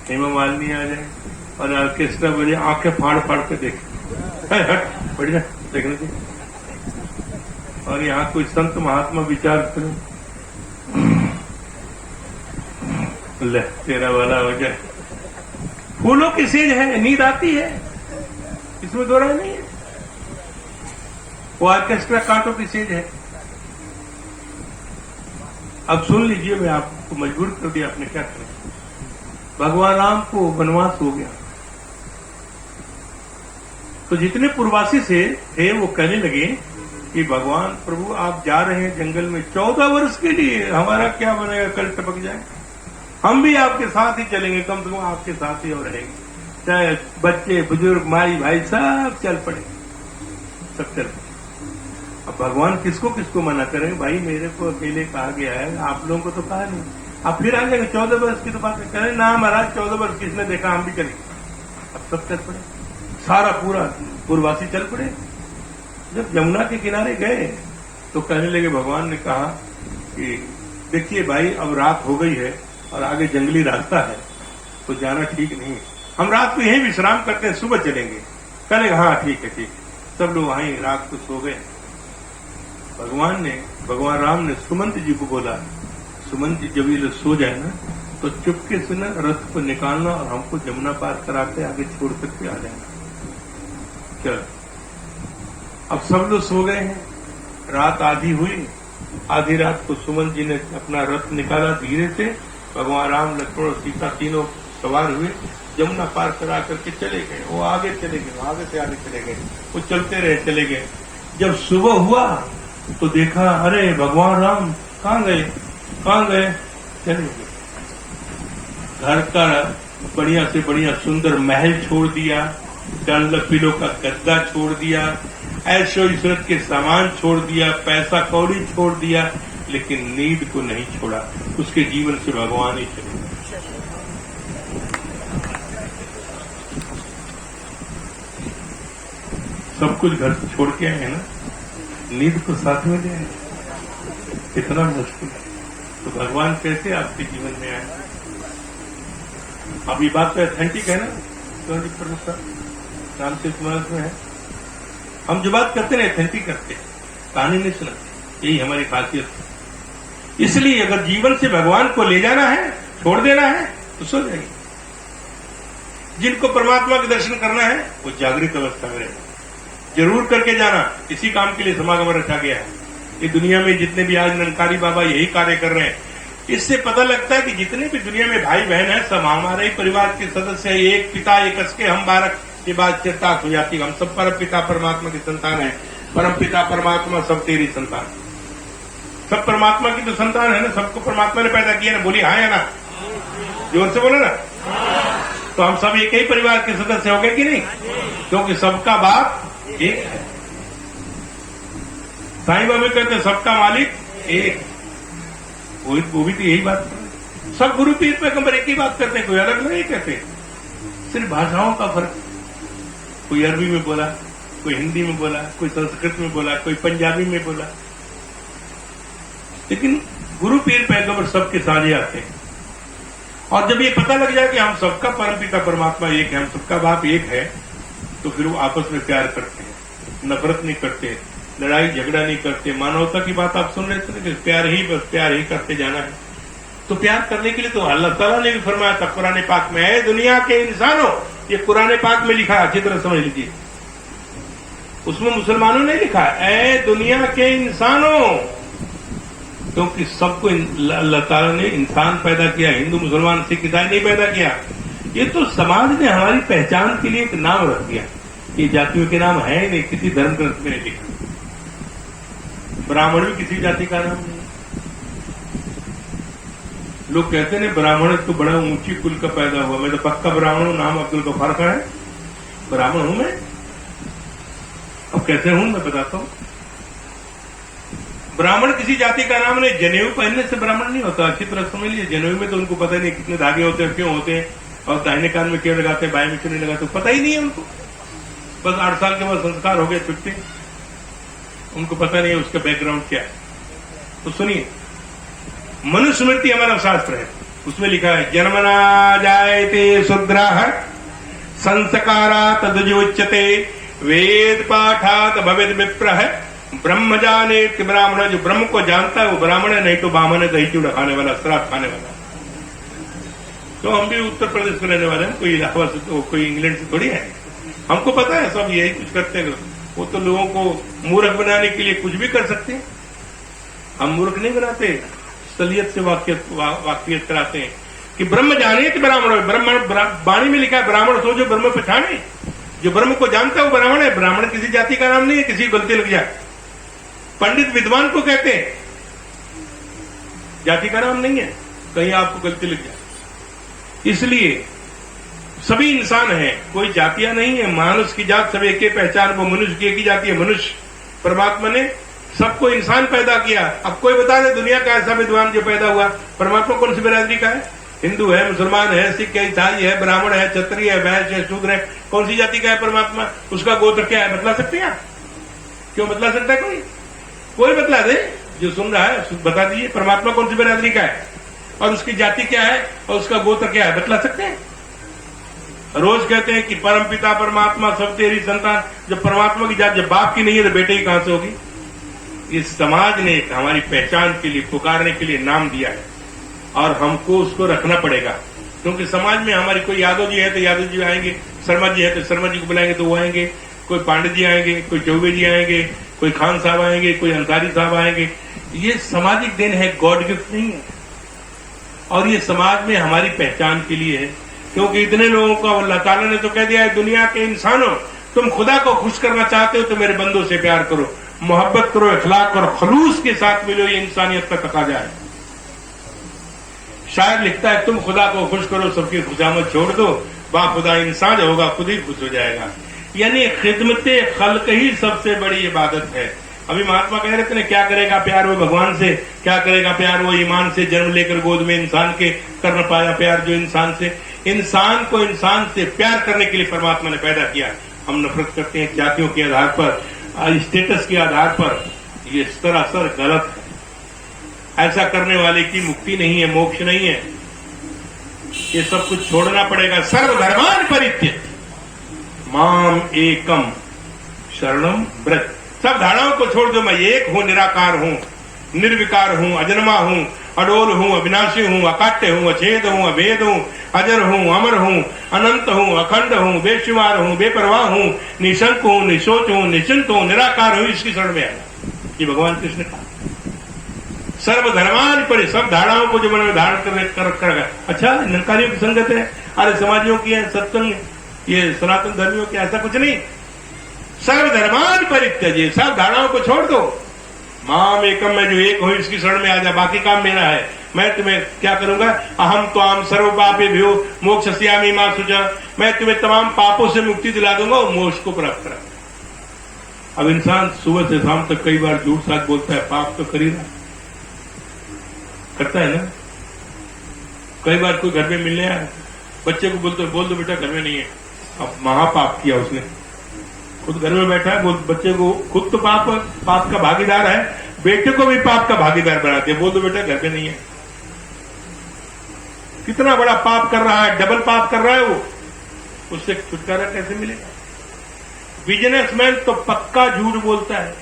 हेमा मालिनी आ जाए और ऑर्केस्ट्रा बजे, आंखें फाड़ फाड़ के देखे, बढ़िया देखने के। और यहाँ कोई संत महात्मा विचार करें, ले तेरा वाला हो जाए। फूलों की सेज है, नींद आती है, इसमें दो राय नहीं है। वो ऑर्केस्ट्रा कांटों की सेज है। अब सुन लीजिए, मैं आपको मजबूर कर दिया, आपने क्या करें। भगवान राम को वनवास हो गया, तो जितने पूर्वासी से थे वो कहने लगे कि भगवान प्रभु आप जा रहे हैं जंगल में 14 वर्ष के लिए, हमारा क्या बनेगा, कल टपक जाए। हम भी आपके साथ ही चलेंगे, कम से कम आपके साथ ही और रहेंगे, चाहे बच्चे बुजुर्ग माई भाई सब चल पड़े, सब चल पड़े। अब भगवान किसको किसको मना करें, भाई मेरे को अकेले कहा गया है, आप लोगों को तो कहा नहीं। अब फिर आ जाएंगे 14 वर्ष की तो बात करें ना, महाराज 14 वर्ष किसने देखा, हम भी करेंगे। अब सब चल पड़े, सारा पूरा पूर्ववासी चल पड़े। जब यमुना के किनारे गए तो कहने लगे, भगवान ने कहा कि देखिए भाई अब रात हो गई है और आगे जंगली रास्ता है, तो जाना ठीक नहीं है, हम रात को यहीं विश्राम करते हैं, सुबह चलेंगे। कहने हाँ ठीक है ठीक है। सब लोग वहीं रात को सो गए। भगवान राम ने सुमंत जी को बोला, सुमंत जी जब ये लोग सो जाए ना तो चुपके से ना रथ को निकालना और हमको जमुना पार करा के आगे छोड़ करके आ जाना। चलो, अब सब लोग सो गए हैं, रात आधी हुई। आधी रात को सुमंत जी ने अपना रथ निकाला धीरे से, भगवान राम लक्ष्मण और सीता तीनों सवार हुए, जमुना पार करा करके चले गए। वो आगे चले गए, आगे से आगे चले गए, वो चलते रहे, चले गए। जब सुबह हुआ तो देखा, अरे भगवान राम कहाँ गए, चले गए। घर का बढ़िया से बढ़िया सुंदर महल छोड़ दिया, डल पिलो का गद्दा छोड़ दिया, ऐशो इशरत के सामान छोड़ दिया, पैसा कौड़ी छोड़ दिया, लेकिन नींद को नहीं छोड़ा। उसके जीवन से भगवान ही चले। सब कुछ घर से छोड़ के आए हैं ना, नींद को साथ में ले आए, कितना मुश्किल है। तो भगवान कैसे आपके जीवन में आए। अब ये बात तो ऑथेंटिक है ना, तो प्रमुख रामचरित मानस में है। हम जो बात करते हैं ऑथेंटिक करते हैं, कहानी नहीं सुनाते, यही हमारी खासियत है। इसलिए अगर जीवन से भगवान को ले जाना है, छोड़ देना है, तो सो जाइए। जिनको परमात्मा के दर्शन करना है वो जागृत अवस्था में रहना, जरूर करके जाना। इसी काम के लिए समागम रखा गया है। ये दुनिया में जितने भी आज निरंकारी बाबा यही कार्य कर रहे हैं, इससे पता लगता है कि जितने भी दुनिया में भाई बहन है सब हमारे ही परिवार के सदस्य है। एक पिता एक के हम बारक, ये बात चिरताक हो जाती है। हम सब परम पिता परमात्मा की संतान है। परम पिता परमात्मा सब तेरी संतान, सब परमात्मा की तो संतान है ना, सबको परमात्मा ने पैदा किया ना। बोली हाँ या ना, जोर से बोलो ना। तो हम सब एक ही परिवार के सदस्य हो गए कि नहीं, क्योंकि सबका बाप एक है। साईं बाबा कहते हैं सबका मालिक एक, वो भी तो यही बात कर रहे। सब गुरु पीर पैगंबर एक ही बात करते हैं, कोई अलग नहीं कहते। सिर्फ भाषाओं का फर्क, कोई अरबी में बोला, कोई हिंदी में बोला, कोई संस्कृत में बोला, कोई पंजाबी में बोला, लेकिन गुरु पीर पैगंबर सबके साझे आते हैं। और जब ये पता लग जाए कि हम सबका परमपिता परमात्मा एक है, हम सबका बाप एक है, तो फिर वो आपस में प्यार करते हैं, नफरत नहीं करते, लड़ाई झगड़ा नहीं करते। मानवता की बात आप सुन रहे थे कि प्यार ही, बस प्यार ही करते जाना है। तो प्यार करने के लिए तो अल्लाह ताला ने भी फरमाया था कुरान पाक में, है दुनिया के इंसानों, ये कुरान पाक में लिखा है, अच्छी तरह समझ लीजिए। उसमें मुसलमानों ने लिखा है, दुनिया के इंसानों, क्योंकि सबको अल्लाह ताला ने इंसान पैदा किया। हिंदू मुसलमान सिख ईसाई नहीं पैदा किया। ये तो समाज ने हमारी पहचान के लिए एक नाम रख दिया। ये जातियों के नाम है नहीं, किसी धर्म ग्रंथ में नहीं लिखा। ब्राह्मण भी किसी जाति का नाम नहीं। लोग कहते हैं ब्राह्मण तो बड़ा ऊंची कुल का पैदा हुआ, मैं तो पक्का ब्राह्मण हूं, नाम अब्दुल गफ्फार का है, ब्राह्मण हूं मैं। अब कैसे हूं मैं बताता हूं। ब्राह्मण किसी जाति का नाम नहीं। जनेऊ पहनने से ब्राह्मण नहीं होता, अच्छी तरह समझ लीजिए। जनेऊ में तो उनको पता नहीं कितने धागे होते हैं, क्यों होते हैं, और दाहिने कान में क्यों लगाते हैं, बाएं में क्यों नहीं लगाते, पता ही नहीं है उनको। बस 8 साल के बाद संस्कार हो गए, छुट्टी, उनको पता नहीं है उसका बैकग्राउंड क्या है। तो सुनिए, मनुस्मृति हमारा शास्त्र है, उसमें लिखा है, जन्मना जायते शूद्राः संस्कारात् द्विजोच्यते, वेद पाठात् भवेद् विप्रः, ब्रह्म जाने ब्राह्मण, जो ब्रह्म को जानता है वो ब्राह्मण है, नहीं तो बामन है, दही चूड़ा खाने वाला, शराब खाने वाला। तो हम भी उत्तर प्रदेश में रहने वाले हैं, कोई इलाहाबाद से तो कोई इंग्लैंड से थोड़ी है। हमको पता है सब यही कुछ करते हैं। वो तो लोगों को मूर्ख बनाने के लिए कुछ भी कर सकते हैं। हम मूर्ख नहीं बनाते, सलियत से वाक्यत कराते हैं कि ब्रह्म जाने कि ब्राह्मण, ब्रह्म वाणी में लिखा है ब्राह्मण सो जो ब्रह्म पहचाने। जो ब्रह्म को जानता है वो ब्राह्मण है। ब्राह्मण किसी जाति का नाम नहीं है, किसी गलती लग जाए। पंडित विद्वान को कहते हैं, जाति का नाम नहीं है, कहीं आपको गलती लग जाए। इसलिए सभी इंसान हैं, कोई जातियां नहीं है। मानुष की जात सब एक ही पहचान, वो मनुष्य की एक ही जाति है, मनुष्य। परमात्मा ने सबको इंसान पैदा किया। अब कोई बता दे दुनिया का ऐसा विद्वान जो पैदा हुआ, परमात्मा कौन सी बिरादरी का है? हिंदू है, मुसलमान है, सिख है, ईसाई है, ब्राह्मण है, क्षत्रिय है, वैश्य है, शूद्र है, कौन सी जाति का है परमात्मा? उसका गोत्र क्या है बतला सकते हैं? क्यों बतला सकता है कोई? कोई बतला दे, जो सुन रहा है बता दीजिए परमात्मा कौन सी बिरादरी का है और उसकी जाति क्या है और उसका गोत्र क्या है, बतला सकते हैं? रोज कहते हैं कि परम पिता परमात्मा सब तेरी संतान। जब परमात्मा की जात जब बाप की नहीं है तो बेटे की कहां से होगी? इस समाज ने हमारी पहचान के लिए, पुकारने के लिए नाम दिया है और हमको उसको रखना पड़ेगा। क्योंकि समाज में हमारी कोई यादव जी है तो यादव जी आएंगे, शर्मा जी है तो शर्मा जी को बुलाएंगे तो वो आएंगे, कोई पांडे जी आएंगे, कोई चौबे जी आएंगे, कोई खान साहब आएंगे, कोई अंसारी साहब आएंगे। ये सामाजिक देन है, गॉड गिफ्ट नहीं है। और ये समाज में हमारी पहचान के लिए है। क्योंकि इतने लोगों को अल्लाह ताला ने तो कह दिया है, दुनिया के इंसानों तुम खुदा को खुश करना चाहते हो तो मेरे बंदों से प्यार करो, मोहब्बत करो, इखलाक और खलूस के साथ मिलो। ये इंसानियत का तकाजा है। शायद लिखता है तुम खुदा को खुश करो, सबकी खुशामद छोड़ दो, बाखुदा इंसान होगा, खुद ही खुश हो जाएगा। यानी खिदमते खल्क ही सबसे बड़ी इबादत है। अभी महात्मा कह रहे थे ना, क्या करेगा प्यार वो भगवान से, क्या करेगा प्यार वो ईमान से, जन्म लेकर गोद में इंसान के कर न पाया प्यार जो इंसान से। इंसान को इंसान से प्यार करने के लिए परमात्मा ने पैदा किया। हम नफरत करते हैं जातियों के आधार पर, स्टेटस के आधार पर। ये सरासर गलत है। ऐसा करने वाले की मुक्ति नहीं है, मोक्ष नहीं है। ये सब कुछ छोड़ना पड़ेगा। सर्वधर्मान परित्यज्य माम एकम शरणम व्रज। सब धारणाओं को छोड़ दो। मैं एक हूं, निराकार हूं, निर्विकार हूं, अजन्मा हूं, अडोल हूं, अविनाशी हूं, अकाट्य हूं, अछेद हूं, अभेद हूं, अजर हूं, अमर हूं, अनंत हूं, अखंड हूं, बेशुमार हूं, बेपरवाह हूं, निशंक हूं, निशोच हूं, निश्चिंत हूं, निराकार हूं। इसकी शरण में आना, ये भगवान कृष्ण कहा। सर्वधर्मान पर, सब धारणाओं को जो मन में धारण कर अच्छा निरकारियों की संगत है, अरे समाजियों की है सत्संग, ये सनातन धर्मियों की, ऐसा कुछ नहीं। सर्वधर्मान परित्यज्य, सब धारणाओं को छोड़ दो। माम एकम, मैं जो एक हूं इसकी शरण में आ जा, बाकी काम मेरा है। मैं तुम्हें क्या करूंगा? अहम त्वाम सर्व पापेभ्यो मोक्षयिष्यामि मा शुचा। मैं तुम्हें तमाम पापों से मुक्ति दिला दूंगा और मोक्ष को प्राप्त करा। अब इंसान सुबह से शाम तक कई बार झूठ साथ बोलता है, पाप तो कर ही रहा, करता है ना। कई बार कोई घर में मिलने आया, बच्चे को बोलते बोल दो बेटा घर में नहीं है, अब महापाप किया उसने। खुद घर में बैठा है, बच्चे को खुद तो पाप का भागीदार है, बेटे को भी पाप का भागीदार बनाते हैं, बोल दो बेटा घर पे नहीं है। कितना बड़ा पाप कर रहा है, डबल पाप कर रहा है वो। उससे छुटकारा कैसे मिलेगा? बिजनेसमैन तो पक्का झूठ बोलता है।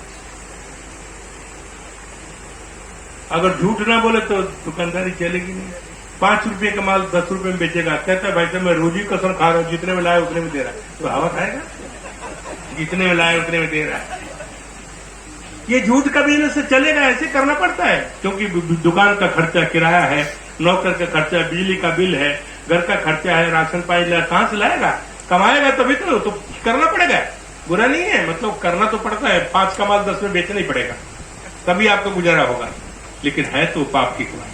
अगर झूठ ना बोले तो दुकानदारी चलेगी नहीं। 5 रुपये का माल 10 रुपये में बेचेगा, कहता है भाई साहब मैं रोजी कसम खा रहा हूं, जितने में लाया उतने में दे रहा है, तो हवा खाएगा? जितने में लाया उतने में दे रहा है। ये झूठ का बिजनेस से चलेगा, ऐसे करना पड़ता है। क्योंकि दुकान का खर्चा, किराया है, नौकर का खर्चा, बिजली का बिल है, घर का खर्चा है, राशन पानी कहां से लाएगा? कमाएगा तभी तो करना पड़ेगा। बुरा नहीं है, मतलब करना तो पड़ता है। 5 का माल 10 में बेचना ही पड़ेगा, तभी आपका गुजारा होगा। लेकिन है तो पाप की कमाई,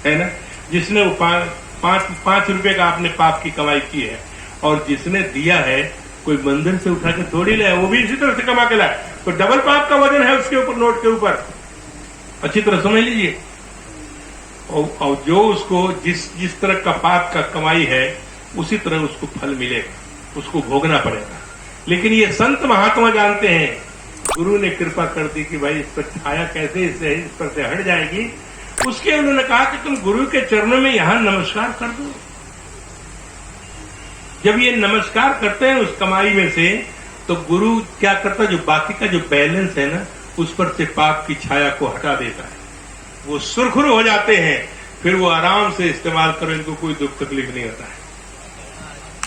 है ना। जिसने वो 5 रुपए का आपने पाप की कमाई की है, और जिसने दिया है कोई मंदिर से उठा के थोड़ी लाया, वो भी इसी तरह से कमा के लाया, तो डबल पाप का वजन है उसके ऊपर, नोट के ऊपर। अच्छी तरह समझ लीजिए। और जो उसको जिस तरह का पाप का कमाई है उसी तरह उसको फल मिलेगा, उसको भोगना पड़ेगा। लेकिन ये संत महात्मा जानते हैं, गुरु ने कृपा कर दी कि भाई इस पर छाया कैसे इस पर से हट जाएगी। उसके उन्होंने कहा कि तुम गुरु के चरणों में यहां नमस्कार कर दो। जब ये नमस्कार करते हैं उस कमाई में से, तो गुरु क्या करता है, जो बाकी का जो बैलेंस है ना, उस पर से पाप की छाया को हटा देता है, वो सुरखुर हो जाते हैं, फिर वो आराम से इस्तेमाल करो, इनको कोई दुख तकलीफ नहीं होता है।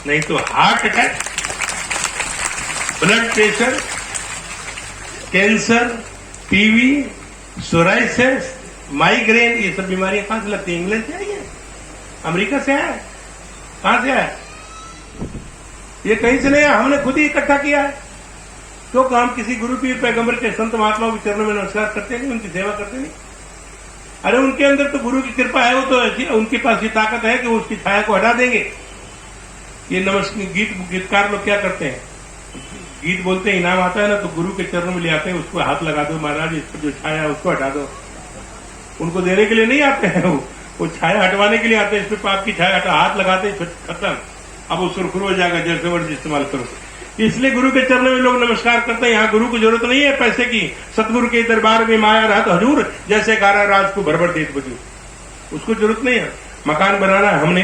नहीं तो heart attack, blood pressure, cancer, TV, psoriasis, migraine, ये सब बीमारियां कहां से लगती है? इंग्लैंड से आई है, अमेरिका से आया, कहां से आया? ये कहीं से नहीं है, हमने खुद ही इकट्ठा किया है। तो हम किसी गुरु पीर पैगंबर के संत महात्माओं के चरणों में नमस्कार करते नहीं, उनकी सेवा करते नहीं? अरे उनके अंदर तो गुरु की कृपा है, वो तो ऐसी उनके पास ये ताकत है कि वो उसकी छाया को हटा देंगे। ये नमस्कार गीतकार लोग क्या करते हैं, गीत बोलते हैं, इनाम आता है ना तो गुरु के चरणों में ले आते हैं, उसको हाथ लगा दो महाराज, इस पर जो छाया है उसको हटा दो। उनको देने के लिए नहीं आते हैं, वो छाया हटवाने के लिए आते हैं। इस पर पाप की छाया हटा, हाथ लगाते हैं, खत्म, अब वो सुरखुर हो जाएगा, जैसे वर्ड इस्तेमाल करो। इसलिए गुरु के चरणों में लोग नमस्कार करते हैं। यहाँ गुरु को जरूरत नहीं है पैसे की। सतगुरु के दरबार में माया रहत हजूर, जैसे गारा राज को भरभर देत बजूर, उसको जरूरत नहीं है। मकान बनाना है हमने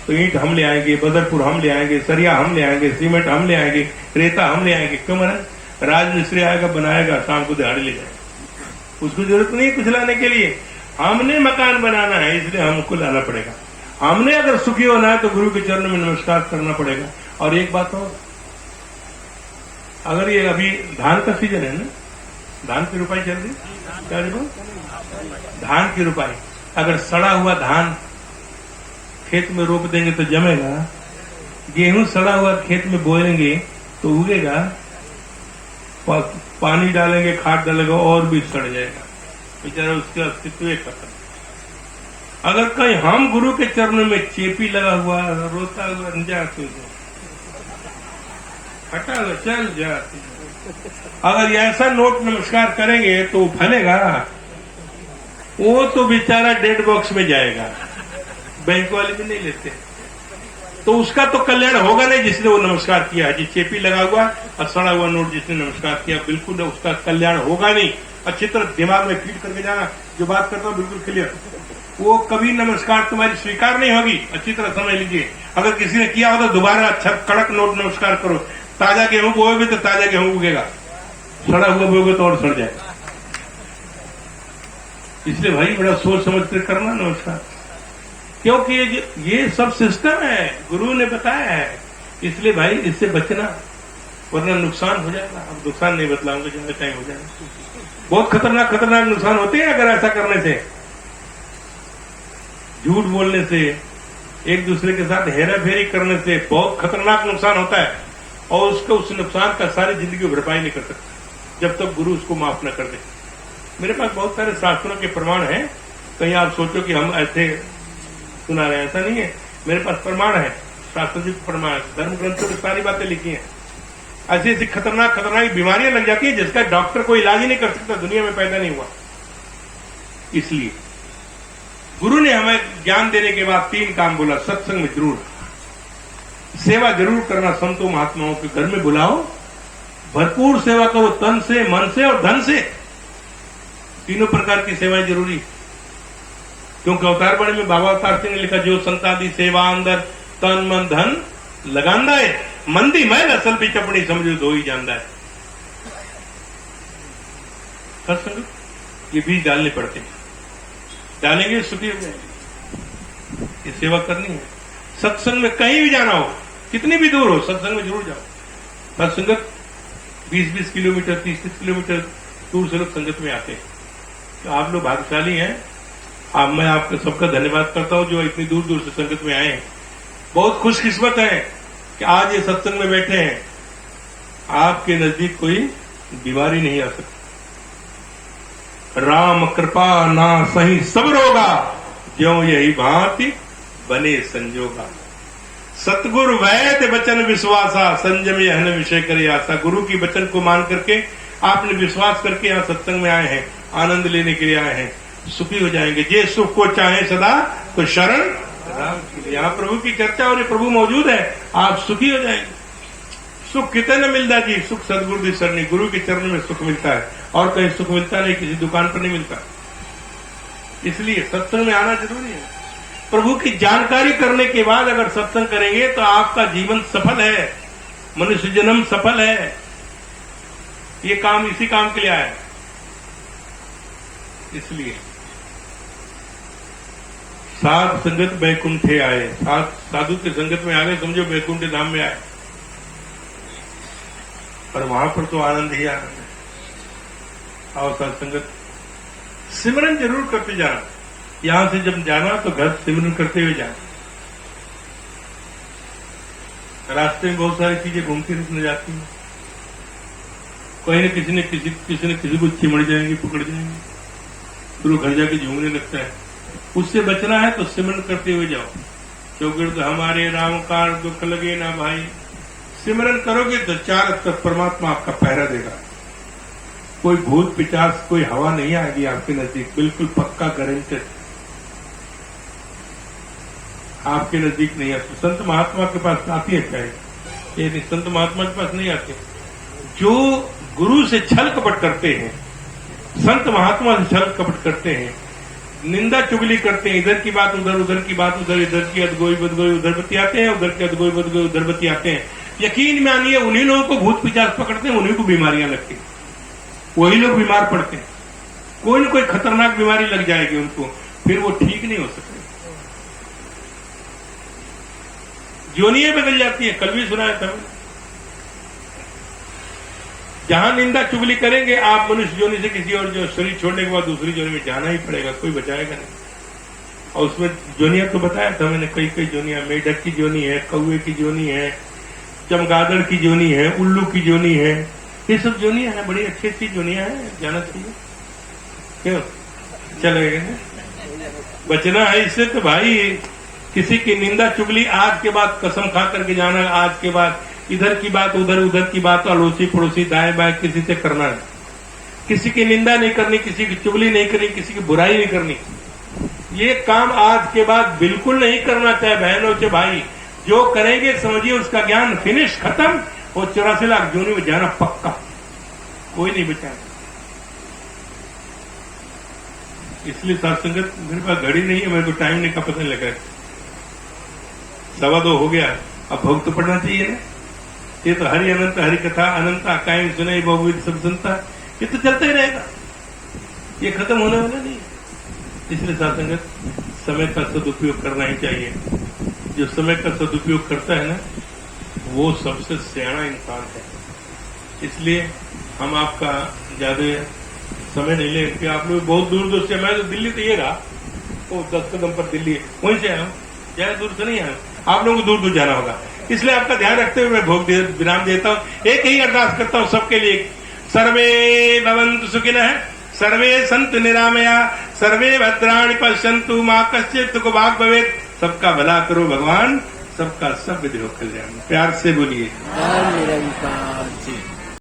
तो ईंट हम ले आएंगे, बदरपुर हम ले आएंगे, सरिया हम ले आएंगे, सीमेंट हम ले आएंगे, रेता हम ले आएंगे। क्यों महाराज? राज मिस्त्री आएगा, बनाएगा, शाम को दिहाड़ी ले जाएगा, उसको जरूरत नहीं है कुछ लाने के लिए। हमने मकान बनाना है, इसलिए हमको लाना पड़ेगा। हमने अगर सुखी होना है तो गुरु के चरणों में नमस्कार करना पड़ेगा। और एक बात और, अगर ये अभी धान का सीजन है ना, धान की रुपाई चल रही, क्या देखो, धान की रुपाई, अगर सड़ा हुआ धान खेत में रोप देंगे तो जमेगा, गेहूं सड़ा हुआ खेत में बोएंगे तो उगेगा, पानी डालेंगे, खाद डालेगा और भी सड़ जाएगा, बेचारा उसका अस्तित्व खत्म। अगर कहीं हम गुरु के चरणों में चेपी लगा हुआ, रोता हुआ जाते, हटा लो, चल जाते, अगर ऐसा नोट नमस्कार करेंगे तो फलेगा, वो तो बेचारा डेड बॉक्स में जाएगा, बैंक वाले भी नहीं लेते। तो उसका तो कल्याण होगा नहीं जिसने वो नमस्कार किया है। जिस चेपी लगा हुआ और सड़ा हुआ नोट जिसने नमस्कार किया, बिल्कुल उसका कल्याण होगा नहीं। अच्छी तरह दिमाग में फीड करके जाना, जो बात करता हूं बिल्कुल क्लियर, वो कभी नमस्कार तुम्हारी स्वीकार नहीं होगी। अच्छी तरह समझ लीजिए, अगर किसी ने किया हो तो दोबारा अच्छा कड़क नोट नमस्कार करो। ताजा गेहूं बोओगे तो ताजा गेहूं उगेगा, सड़ा हुआ बोओगे तो और सड़ जाएगा। इसलिए भाई बड़ा सोच समझ कर करना नमस्कार, क्योंकि ये सब सिस्टम है, गुरु ने बताया है। इसलिए भाई इससे बचना, वरना नुकसान हो जाएगा। अब नुकसान नहीं बतलाऊंगा, ज्यादा टाइम हो जाएगा। बहुत खतरनाक खतरनाक नुकसान होते हैं अगर ऐसा करने से, झूठ बोलने से, एक दूसरे के साथ हेरा फेरी करने से बहुत खतरनाक नुकसान होता है। और उसको, उस नुकसान का सारी जिंदगी भरपाई नहीं कर सकता जब तक गुरु उसको माफ न कर दे। मेरे पास बहुत सारे शास्त्रों के प्रमाण हैं, कहीं आप सोचो कि हम ऐसे सुना रहे हैं, ऐसा नहीं है। मेरे पास प्रमाण है, शास्त्र प्रमाण, धर्म ग्रंथों में सारी बातें लिखी हैं। ऐसी ऐसी खतरनाक खतरनाक बीमारियां लग जाती है जिसका डॉक्टर कोई इलाज ही नहीं कर सकता, दुनिया में पैदा नहीं हुआ। इसलिए गुरु ने हमें ज्ञान देने के बाद 3 काम बोला। सत्संग में जरूर, सेवा जरूर करना, संतों महात्माओं के घर में बुलाओ, भरपूर सेवा करो, तन से, मन से और धन से। तीनों प्रकार की सेवाएं जरूरी, क्योंकि अवतार वाणी में बाबा अवतार सिंह ने लिखा, जो संतादी सेवा अंदर तन मन धन लगांदा है, मंदी मैल असल भी चपड़ी समझो दो ही जानदा है। ये बीज डालने पड़ते हैं, डालेंगे सुखी हो जाएंगे। ये सेवा करनी है। सत्संग में कहीं भी जाना हो, कितनी भी दूर हो, सत्संग में जरूर जाओ। संगत 20-20 किलोमीटर, 30-30 किलोमीटर दूर से लोग संगत में आते हैं। तो आप लोग भाग्यशाली हैं। मैं आपका सबका धन्यवाद करता हूं जो इतनी दूर दूर से संगत में आए हैं। बहुत खुशकिस्मत है कि आज ये सत्संग में बैठे हैं। आपके नजदीक कोई बीमारी नहीं आ सकती। राम कृपा ना सही सब रोगा, ज्यों यही भांति बने संजोगा। सतगुरु वैद्य वचन विश्वासा, संयम यह न विषय करे आशा। गुरु की वचन को मान करके आपने विश्वास करके यहाँ सत्संग में आए हैं, आनंद लेने के लिए आए हैं, सुखी हो जाएंगे। जे सुख को चाहे सदा तो शरण राम की। यहाँ प्रभु की चर्चा और प्रभु मौजूद है, आप सुखी हो जाएंगे। सुख कितने न मिलता जी, सुख सदगुरु की शरणी, गुरु के चरण में सुख मिलता है, और कहीं सुख मिलता नहीं, किसी दुकान पर नहीं मिलता। इसलिए सत्संग में आना जरूरी है। प्रभु की जानकारी करने के बाद अगर सत्संग करेंगे तो आपका जीवन सफल है, मनुष्य जन्म सफल है। ये काम इसी काम के लिए आया है। इसलिए साध संगत बैकुंठे आए, साधु के संगत में आ गए, समझो बैकुंठ धाम में आए। पर वहां पर तो आनंद ही आनंद है। और साध संगत सिमरन जरूर करते जाना। यहां से जब जाना तो घर सिमरन करते हुए जाना। रास्ते में बहुत सारी चीजें घूमती रुकने जाती हैं। कोई न किसी ने किसी को चिमड़ जाएंगे, पकड़ जाएंगे, फिर वो घर जाके झूमने लगता है। उससे बचना है तो सिमरन करते हुए जाओ। चौगिर्द हमारे राम का दुख लगे ना भाई। सिमरन करोगे तो चारों तरफ परमात्मा आपका पहरा देगा। कोई भूत पिचास, कोई हवा नहीं आएगी आपके नजदीक, बिल्कुल पक्का गारंटेड आपके नजदीक नहीं आती। संत महात्मा के पास आती है क्या? ये नहीं, संत महात्मा के पास नहीं आते। जो गुरु से छल कपट करते हैं, संत महात्मा से छल कपट करते हैं, निंदा चुगली करते हैं, इधर की बात उधर, उधर की बात उधर, इधर की अदगोई बदगोई उधर बतियाते हैं, उधर की अदगोई बदगोई उधर बतियाते हैं। यकीन मानिए उन्हीं लोगों को भूत पिचास पकड़ते हैं, उन्हीं को बीमारियां लगती हैं, वही लोग बीमार पड़ते हैं। कोई न कोई खतरनाक बीमारी लग जाएगी उनको, फिर वो ठीक नहीं हो सकते, जोनियां बदल जाती है। कल भी सुनाया था, जहां निंदा चुगली करेंगे आप मनुष्य जोनी से किसी और जो शरीर छोड़ने के बाद दूसरी जोनी में जाना ही पड़ेगा, कोई बचाएगा नहीं। और उसमें जोनियां तो बताया था मैंने, कई कई जोनियां, मेढक की जोनी है, कौवे की जोनी है, चमगादड़ की जोनी है, उल्लू की जोनी है, ये सब जोनियां हैं, बड़ी अच्छी अच्छी जोनियां हैं, जाना चाहिए। क्यों चलेगा? बचना है इससे तो भाई। किसी की निंदा चुगली आज के बाद कसम खा करके जाना, आज के बाद इधर की बात उधर, उधर की बात अड़ोसी पड़ोसी दाएं बाएं किसी से करना है। किसी की निंदा नहीं करनी, किसी की चुगली नहीं करनी, किसी की बुराई नहीं करनी। ये काम आज के बाद बिल्कुल नहीं करना चाहिए बहनों से भाई। जो करेंगे समझिए उसका ज्ञान फिनिश, खत्म। वो 84 लाख जोनी में जाना पक्का, कोई नहीं बचा। इसलिए सत्संगत, मेरे पास घड़ी नहीं है, मेरे को टाइम नहीं का पता नहीं लगा। 2:15 हो गया, अब भोग तो पड़ना चाहिए ना। ये तो हरि अनंत, हरि कथा अनंता, कायम सुने बहुविध सब सुनता, ये तो चलता ही रहेगा, ये खत्म होने वाला नहीं। इसलिए सत्संगत समय का सदुपयोग करना ही चाहिए। जो समय का सदुपयोग करता है ना, वो सबसे सियाना इंसान है। इसलिए हम आपका ज्यादा समय नहीं लेंगे। आप लोग बहुत दूर दूर से, मैं तो दिल्ली तो ये रहा, वो 10 कदम पर दिल्ली है, वहीं से आया हूँ, ज्यादा दूर से नहीं आया। आप लोगों को दूर दूर जाना होगा, इसलिए आपका ध्यान रखते हुए मैं भोग विराम देता हूँ। एक ही अरदास करता हूँ सबके लिए, सर्वे भवन्तु सुखिनः, सर्वे सन्तु निरामया, सर्वे भद्राणि पश्यन्तु, मां कश्चित् दुःख भाग् भवेत्। सबका भला करो भगवान, सबका सब विधि हो कल्याण। प्यार से बोलिए। निरंकार।